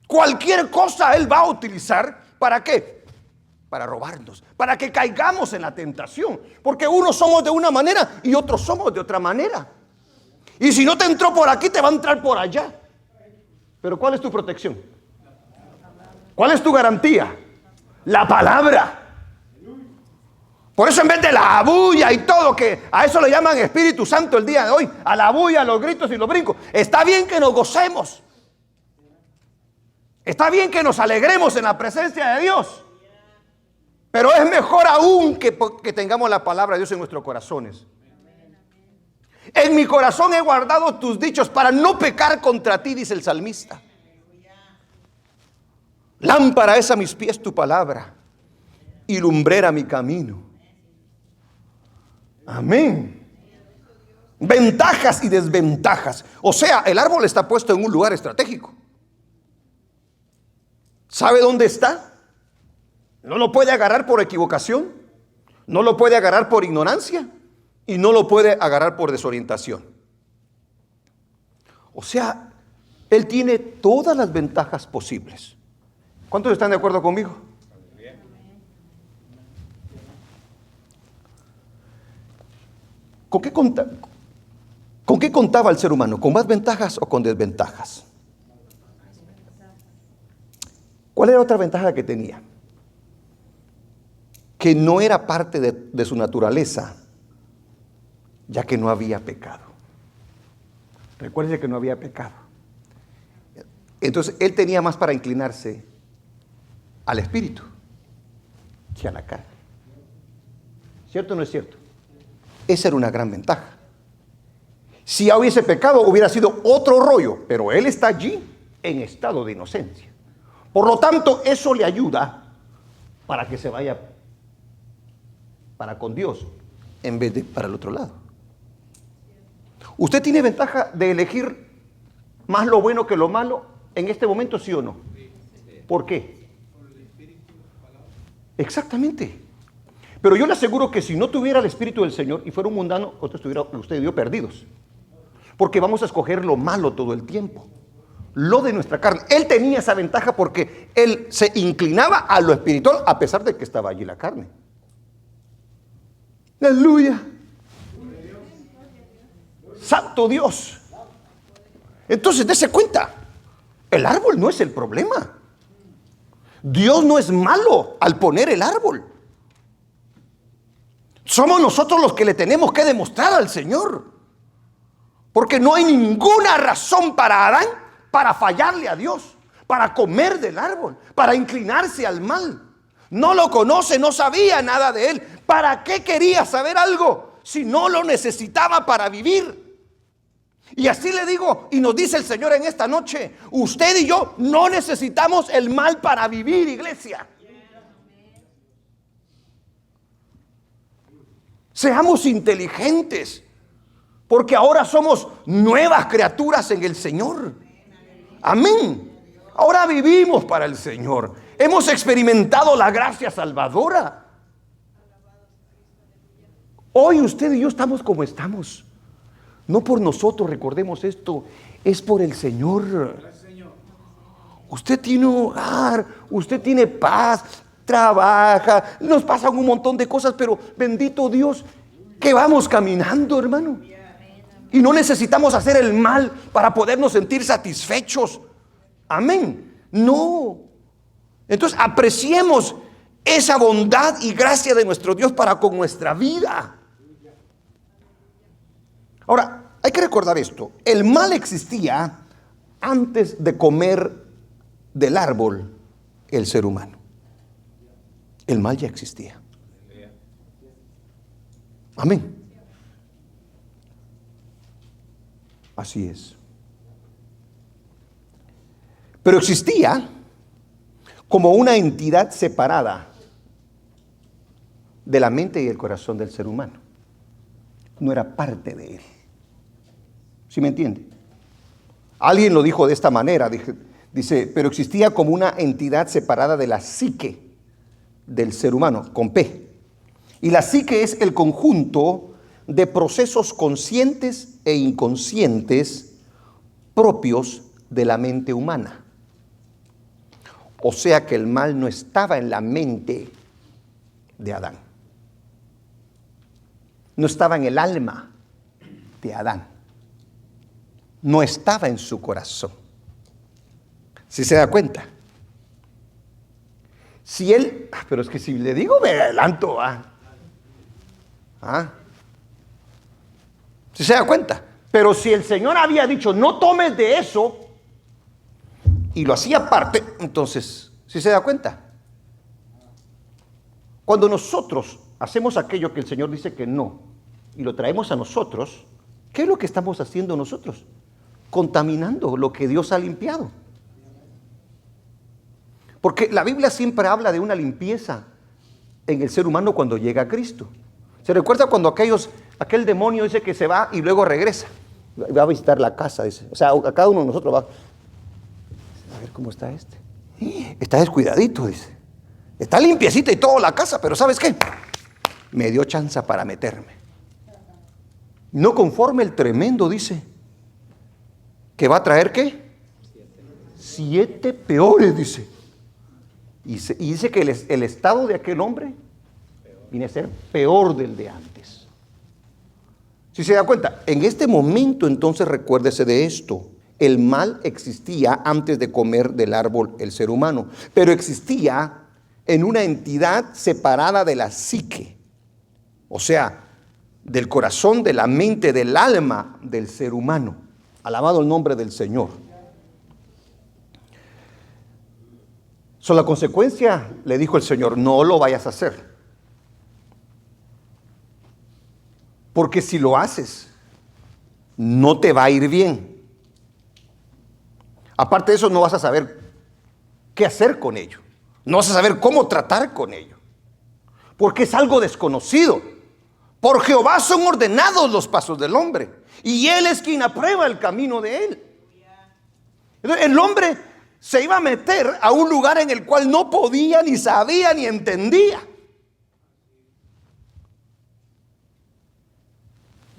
Speaker 1: Cualquier cosa Él va a utilizar. ¿Para qué? Para robarnos, para que caigamos en la tentación. Porque unos somos de una manera y otros somos de otra manera. Y si no te entró por aquí, te va a entrar por allá. Pero ¿cuál es tu protección? ¿Cuál es tu garantía? La palabra. Por eso en vez de la bulla y todo, que a eso le llaman Espíritu Santo el día de hoy, a la bulla, a los gritos y los brincos, está bien que nos gocemos. Está bien que nos alegremos en la presencia de Dios. Pero es mejor aún que tengamos la palabra de Dios en nuestros corazones. En mi corazón he guardado tus dichos para no pecar contra ti, dice el salmista. Lámpara es a mis pies tu palabra y lumbrera mi camino. Amén. Ventajas y desventajas. O sea, el árbol está puesto en un lugar estratégico. ¿Sabe dónde está? No lo puede agarrar por equivocación, no lo puede agarrar por ignorancia y no lo puede agarrar por desorientación. O sea, él tiene todas las ventajas posibles. ¿Cuántos están de acuerdo conmigo? ¿Con qué contaba el ser humano? ¿Con más ventajas o con desventajas? ¿Cuál era otra ventaja que tenía? Que no era parte de su naturaleza, ya que no había pecado. Recuerde que no había pecado. Entonces él tenía más para inclinarse al espíritu que a la carne. ¿Cierto o no es cierto? Esa era una gran ventaja. Si ya hubiese pecado, hubiera sido otro rollo, pero él está allí en estado de inocencia. Por lo tanto, eso le ayuda para que se vaya para con Dios en vez de para el otro lado. ¿Usted tiene ventaja de elegir más lo bueno que lo malo en este momento, sí o no? ¿Por qué? Exactamente. Pero yo le aseguro que si no tuviera el Espíritu del Señor y fuera un mundano, usted y yo perdidos. Porque vamos a escoger lo malo todo el tiempo. Lo de nuestra carne. Él tenía esa ventaja porque él se inclinaba a lo espiritual a pesar de que estaba allí la carne. Aleluya. Santo Dios. Entonces, dése cuenta, el árbol no es el problema. Dios no es malo al poner el árbol. Somos nosotros los que le tenemos que demostrar al Señor. Porque no hay ninguna razón para Adán para fallarle a Dios, para comer del árbol, para inclinarse al mal. No lo conoce, no sabía nada de él. ¿Para qué quería saber algo si no lo necesitaba para vivir? Y así le digo, y nos dice el Señor en esta noche, usted y yo no necesitamos el mal para vivir, iglesia. Seamos inteligentes, porque ahora somos nuevas criaturas en el Señor. Amén. Ahora vivimos para el Señor. Hemos experimentado la gracia salvadora. Hoy usted y yo estamos como estamos. No por nosotros, recordemos esto, es por el Señor. Usted tiene hogar, usted tiene paz, trabaja, nos pasan un montón de cosas, pero bendito Dios, que vamos caminando, hermano. Y no necesitamos hacer el mal para podernos sentir satisfechos. Amén. No. Entonces apreciemos esa bondad y gracia de nuestro Dios para con nuestra vida. Ahora, hay que recordar esto. El mal existía antes de comer del árbol el ser humano. El mal ya existía. Amén. Así es. Pero existía como una entidad separada de la mente y el corazón del ser humano. No era parte de él. ¿Sí me entiende? Alguien lo dijo de esta manera, dice, pero existía como una entidad separada de la psique del ser humano, con P. Y la psique es el conjunto de procesos conscientes e inconscientes propios de la mente humana. O sea que el mal no estaba en la mente de Adán. No estaba en el alma de Adán. No estaba en su corazón. ¿Sí se da cuenta? Si él, pero es que si le digo me adelanto, ¿sí se da cuenta? Pero si el Señor había dicho no tomes de eso y lo hacía parte, entonces, ¿sí se da cuenta? Cuando nosotros hacemos aquello que el Señor dice que no y lo traemos a nosotros, ¿qué es lo que estamos haciendo nosotros? Contaminando lo que Dios ha limpiado. Porque la Biblia siempre habla de una limpieza en el ser humano cuando llega a Cristo. ¿Se recuerda cuando aquel demonio dice que se va y luego regresa? Va a visitar la casa, dice. O sea, a cada uno de nosotros va a ver cómo está este. Está descuidadito, dice. Está limpiecita y toda la casa, pero ¿sabes qué? Me dio chance para meterme. No conforme el tremendo, dice, que va a traer ¿qué? 7 peores, dice. Y dice que el estado de aquel hombre viene a ser peor del de antes. Si se da cuenta, en este momento entonces recuérdese de esto. El mal existía antes de comer del árbol el ser humano, pero existía en una entidad separada de la psique, o sea, del corazón, de la mente, del alma del ser humano. Alabado el nombre del Señor. La consecuencia, le dijo el Señor, no lo vayas a hacer. Porque si lo haces, no te va a ir bien. Aparte de eso, no vas a saber qué hacer con ello. No vas a saber cómo tratar con ello. Porque es algo desconocido. Por Jehová son ordenados los pasos del hombre, y Él es quien aprueba el camino de Él. Entonces, el hombre se iba a meter a un lugar en el cual no podía, ni sabía, ni entendía.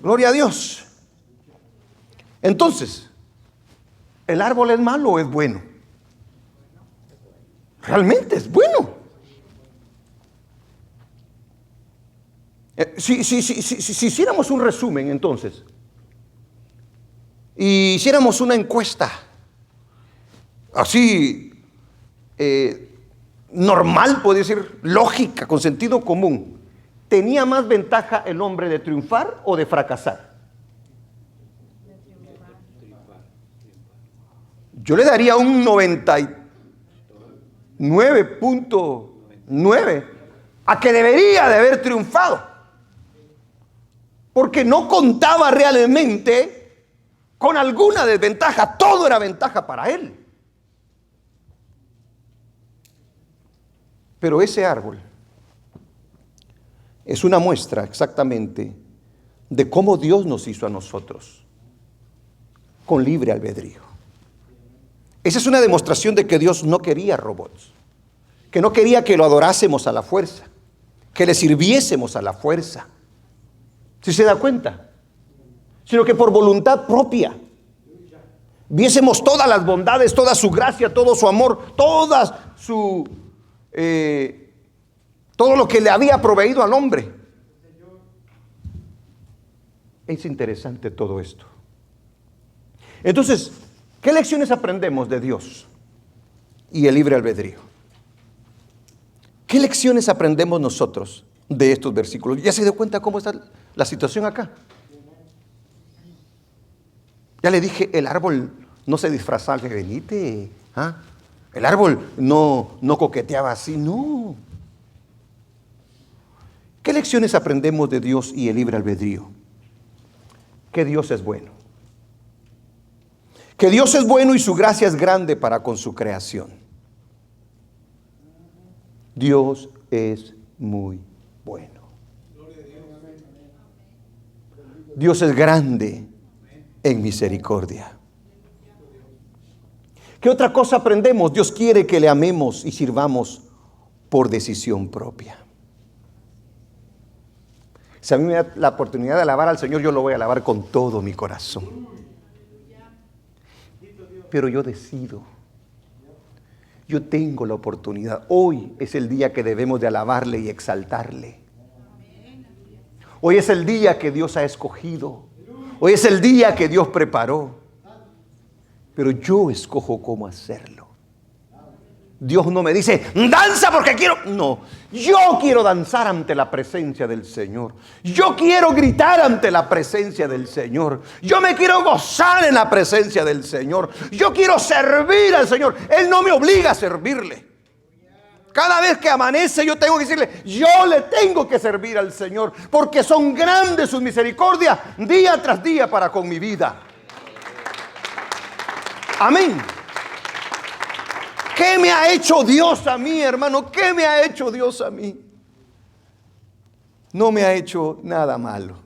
Speaker 1: Gloria a Dios. Entonces, ¿el árbol es malo o es bueno? Realmente es bueno. Si hiciéramos un resumen entonces, y hiciéramos una encuesta así normal, puede decir, lógica, con sentido común, ¿tenía más ventaja el hombre de triunfar o de fracasar? Yo le daría un 99.9 a que debería de haber triunfado, porque no contaba realmente con alguna desventaja, todo era ventaja para él. Pero ese árbol es una muestra exactamente de cómo Dios nos hizo a nosotros, con libre albedrío. Esa es una demostración de que Dios no quería robots, que no quería que lo adorásemos a la fuerza, que le sirviésemos a la fuerza, si se da cuenta, sino que por voluntad propia viésemos todas las bondades, toda su gracia, todo su amor, toda su todo lo que le había proveído al hombre. Es interesante todo esto. Entonces, ¿qué lecciones aprendemos de Dios y el libre albedrío? ¿Qué lecciones aprendemos nosotros de estos versículos? ¿Ya se dio cuenta cómo está la situación acá? Ya le dije, el árbol no se disfrazaba de venite, ¿ah? El árbol no coqueteaba así, no. ¿Qué lecciones aprendemos de Dios y el libre albedrío? Que Dios es bueno. Que Dios es bueno y su gracia es grande para con su creación. Dios es muy bueno. Dios es grande en misericordia. ¿Qué otra cosa aprendemos? Dios quiere que le amemos y sirvamos por decisión propia. Si a mí me da la oportunidad de alabar al Señor, yo lo voy a alabar con todo mi corazón. Pero yo decido. Yo tengo la oportunidad. Hoy es el día que debemos de alabarle y exaltarle. Hoy es el día que Dios ha escogido. Hoy es el día que Dios preparó. Pero yo escojo cómo hacerlo. Dios no me dice, danza porque quiero. No, yo quiero danzar ante la presencia del Señor. Yo quiero gritar ante la presencia del Señor. Yo me quiero gozar en la presencia del Señor. Yo quiero servir al Señor. Él no me obliga a servirle. Cada vez que amanece yo tengo que decirle, yo le tengo que servir al Señor, porque son grandes sus misericordias día tras día para con mi vida. Amén. ¿Qué me ha hecho Dios a mí, hermano? ¿Qué me ha hecho Dios a mí? No me ha hecho nada malo.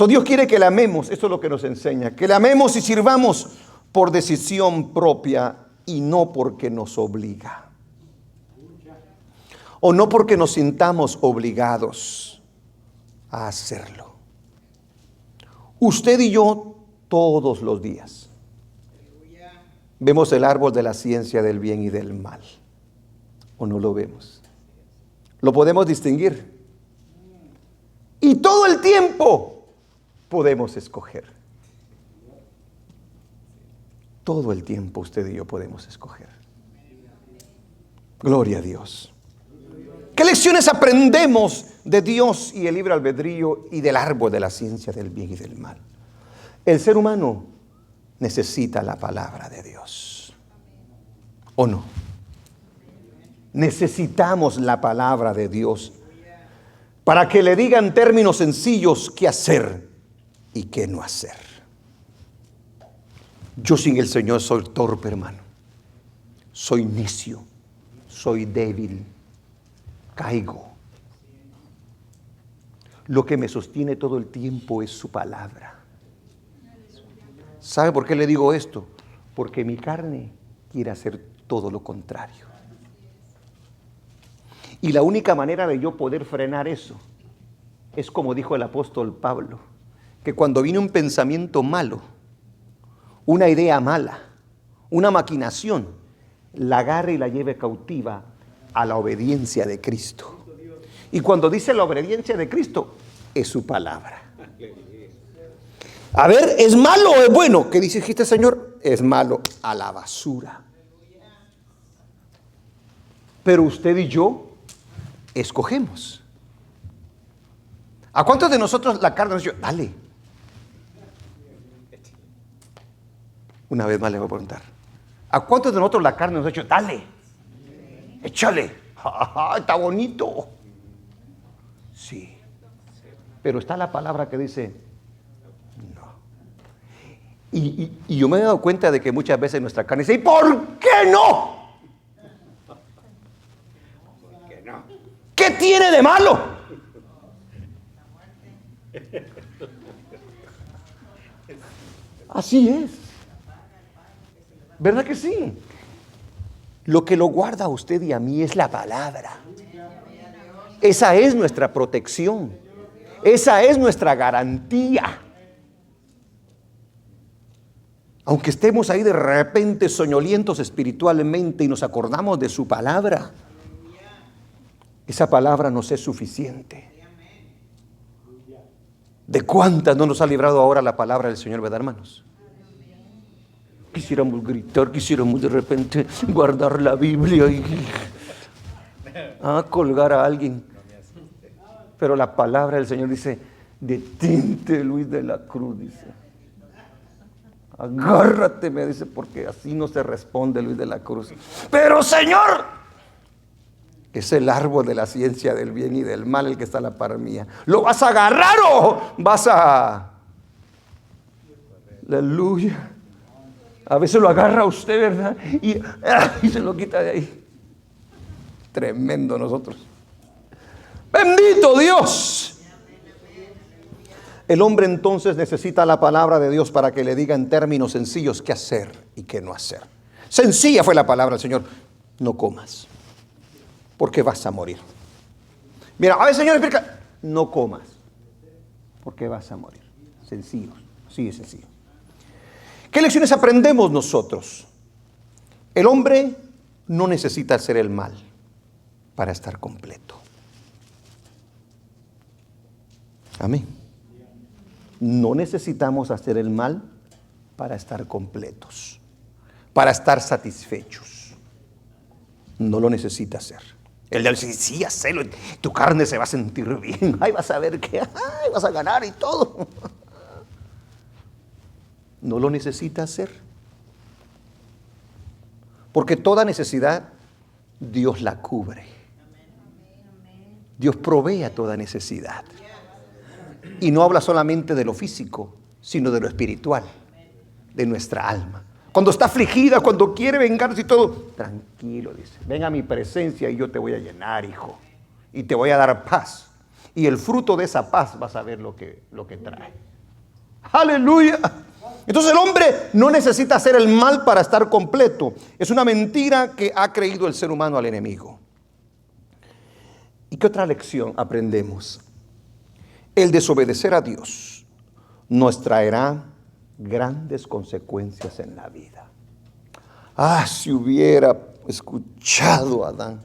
Speaker 1: Dios quiere que le amemos, eso es lo que nos enseña, que le amemos y sirvamos por decisión propia y no porque nos obliga. O no porque nos sintamos obligados a hacerlo. Usted y yo todos los días vemos el árbol de la ciencia del bien y del mal. ¿O no lo vemos? Lo podemos distinguir. Y todo el tiempo podemos escoger. Todo el tiempo usted y yo podemos escoger. Gloria a Dios. ¿Qué lecciones aprendemos de Dios y el libre albedrío y del árbol de la ciencia del bien y del mal? El ser humano necesita la palabra de Dios. ¿O no? Necesitamos la palabra de Dios para que le diga en términos sencillos qué hacer y qué no hacer. Yo sin el Señor soy torpe, hermano. Soy necio. Soy débil. Caigo. Lo que me sostiene todo el tiempo es su palabra. ¿Sabe por qué le digo esto? Porque mi carne quiere hacer todo lo contrario. Y la única manera de yo poder frenar eso es como dijo el apóstol Pablo, que cuando viene un pensamiento malo, una idea mala, una maquinación, la agarre y la lleve cautiva a la obediencia de Cristo. Y cuando dice la obediencia de Cristo, es su palabra. A ver, ¿es malo o es bueno? ¿Qué dijiste, Señor? Es malo, a la basura. Pero usted y yo escogemos. ¿A cuántos de nosotros la carne nos dice, dale? Una vez más le voy a preguntar. ¿A cuántos de nosotros la carne nos ha dicho, dale? Échale. Está bonito. Sí. Pero está la palabra que dice, no. Y yo me he dado cuenta de que muchas veces nuestra carne dice, ¿y por qué no? ¿Por qué no? ¿Qué tiene de malo? Así es. ¿Verdad que sí? Lo que lo guarda a usted y a mí es la palabra. Esa es nuestra protección. Esa es nuestra garantía. Aunque estemos ahí de repente soñolientos espiritualmente y nos acordamos de su palabra, esa palabra nos es suficiente. ¿De cuántas no nos ha librado ahora la palabra del Señor, verdad, hermanos? Quisiéramos gritar, quisiéramos de repente guardar la Biblia y colgar a alguien. Pero la palabra del Señor dice, detente, Luis de la Cruz, dice. Agárrate, me dice, porque así no se responde, Luis de la Cruz. Pero, Señor, es el árbol de la ciencia del bien y del mal el que está a la par mía. ¿Lo vas a agarrar o vas a...? Aleluya. A veces lo agarra usted, ¿verdad? Y se lo quita de ahí. Tremendo nosotros. ¡Bendito Dios! El hombre entonces necesita la palabra de Dios para que le diga en términos sencillos qué hacer y qué no hacer. Sencilla fue la palabra del Señor. No comas, porque vas a morir. Mira, a ver, Señor, explica. No comas, porque vas a morir. Sencillo, sí es sencillo. ¿Qué lecciones aprendemos nosotros? El hombre no necesita hacer el mal para estar completo. Amén. No necesitamos hacer el mal para estar completos, para estar satisfechos. No lo necesita hacer. El de sí, sí, hacelo, tu carne se va a sentir bien. Ay, vas a ver que vas a ganar y todo. No lo necesita hacer. Porque toda necesidad Dios la cubre. Dios provee a toda necesidad. Y no habla solamente de lo físico, sino de lo espiritual, de nuestra alma. Cuando está afligida, cuando quiere vengarse y todo, tranquilo, dice, ven a mi presencia y yo te voy a llenar, hijo. Y te voy a dar paz. Y el fruto de esa paz vas a ver lo que trae. ¡Aleluya! Entonces el hombre no necesita hacer el mal para estar completo. Es una mentira que ha creído el ser humano al enemigo. ¿Y qué otra lección aprendemos? El desobedecer a Dios nos traerá grandes consecuencias en la vida. Si hubiera escuchado a Adán.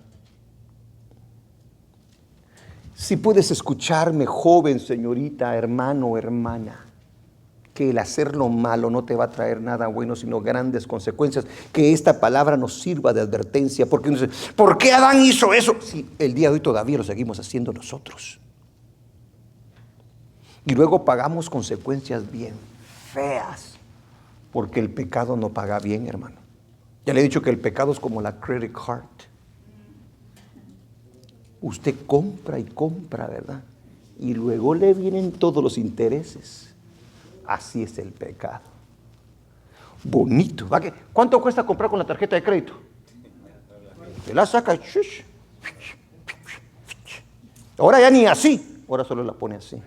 Speaker 1: Si puedes escucharme, joven, señorita, hermano, hermana, que el hacer lo malo no te va a traer nada bueno, sino grandes consecuencias. Que esta palabra nos sirva de advertencia. Porque uno dice, ¿por qué Adán hizo eso? Si el día de hoy todavía lo seguimos haciendo nosotros. Y luego pagamos consecuencias bien feas, porque el pecado no paga bien, hermano. Ya le he dicho que el pecado es como la credit card. Usted compra y compra, ¿verdad? Y luego le vienen todos los intereses. Así es el pecado. Bonito. ¿Cuánto cuesta comprar con la tarjeta de crédito? Se la saca. Ahora ya ni así. Ahora solo la pone así.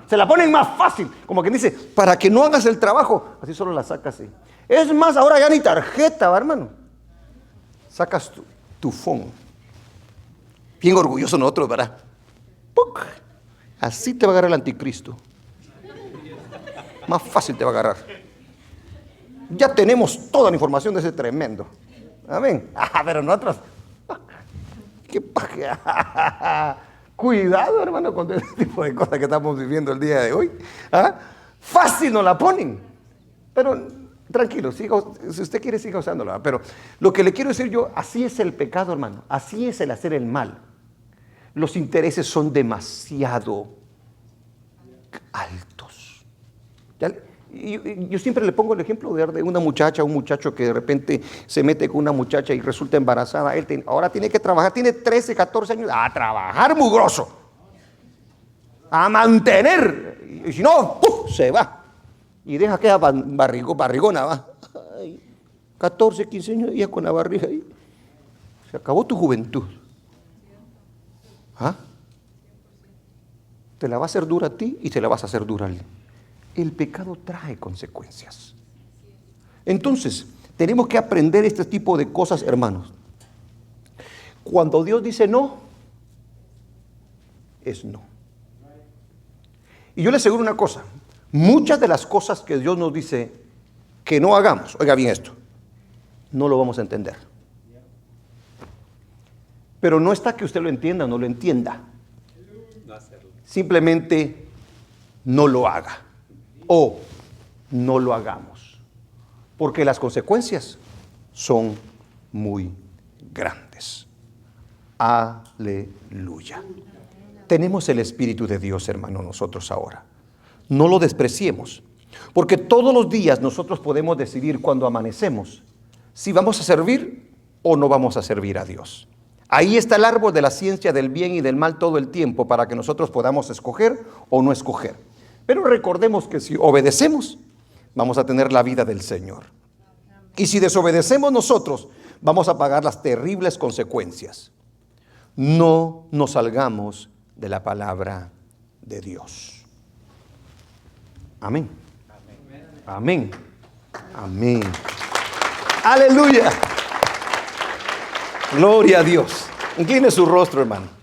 Speaker 1: Se la ponen más fácil, como quien dice, para que no hagas el trabajo, así solo la sacas así. Es más, ahora ya ni tarjeta, hermano. Sacas tu phone. Bien orgulloso nosotros, ¿verdad? ¡puc! Así te va a agarrar el anticristo. Más fácil te va a agarrar. Ya tenemos toda la información de ese tremendo. Amén. Pero nosotros, qué paja. Cuidado, hermano, con este tipo de cosas que estamos viviendo el día de hoy. Fácil nos la ponen. Pero tranquilo, si usted quiere, siga usándola. Pero lo que le quiero decir yo, así es el pecado, hermano. Así es el hacer el mal. Los intereses son demasiado altos. Yo siempre le pongo el ejemplo de una muchacha, un muchacho que de repente se mete con una muchacha y resulta embarazada. Ahora tiene que trabajar, tiene 13, 14 años, a trabajar mugroso, a mantener, y si no, se va y deja que barrigona, va. Ay, 14, 15 años ya con la barriga ahí. Se acabó tu juventud. Te la va a hacer dura a ti y te la vas a hacer dura a él. El pecado trae consecuencias. Entonces, tenemos que aprender este tipo de cosas, hermanos. Cuando Dios dice no, es no. Y yo le aseguro una cosa, muchas de las cosas que Dios nos dice que no hagamos, oiga bien esto, no lo vamos a entender. Pero no está que usted lo entienda o no lo entienda. Simplemente no lo haga o no lo hagamos, porque las consecuencias son muy grandes. Aleluya. Tenemos el Espíritu de Dios, hermano, nosotros ahora. No lo despreciemos, porque todos los días nosotros podemos decidir cuando amanecemos si vamos a servir o no vamos a servir a Dios. Ahí está el árbol de la ciencia del bien y del mal todo el tiempo para que nosotros podamos escoger o no escoger. Pero recordemos que si obedecemos, vamos a tener la vida del Señor. Y si desobedecemos nosotros, vamos a pagar las terribles consecuencias. No nos salgamos de la palabra de Dios. Amén. Amén. Amén. Aleluya. Gloria a Dios. Incline su rostro, hermano.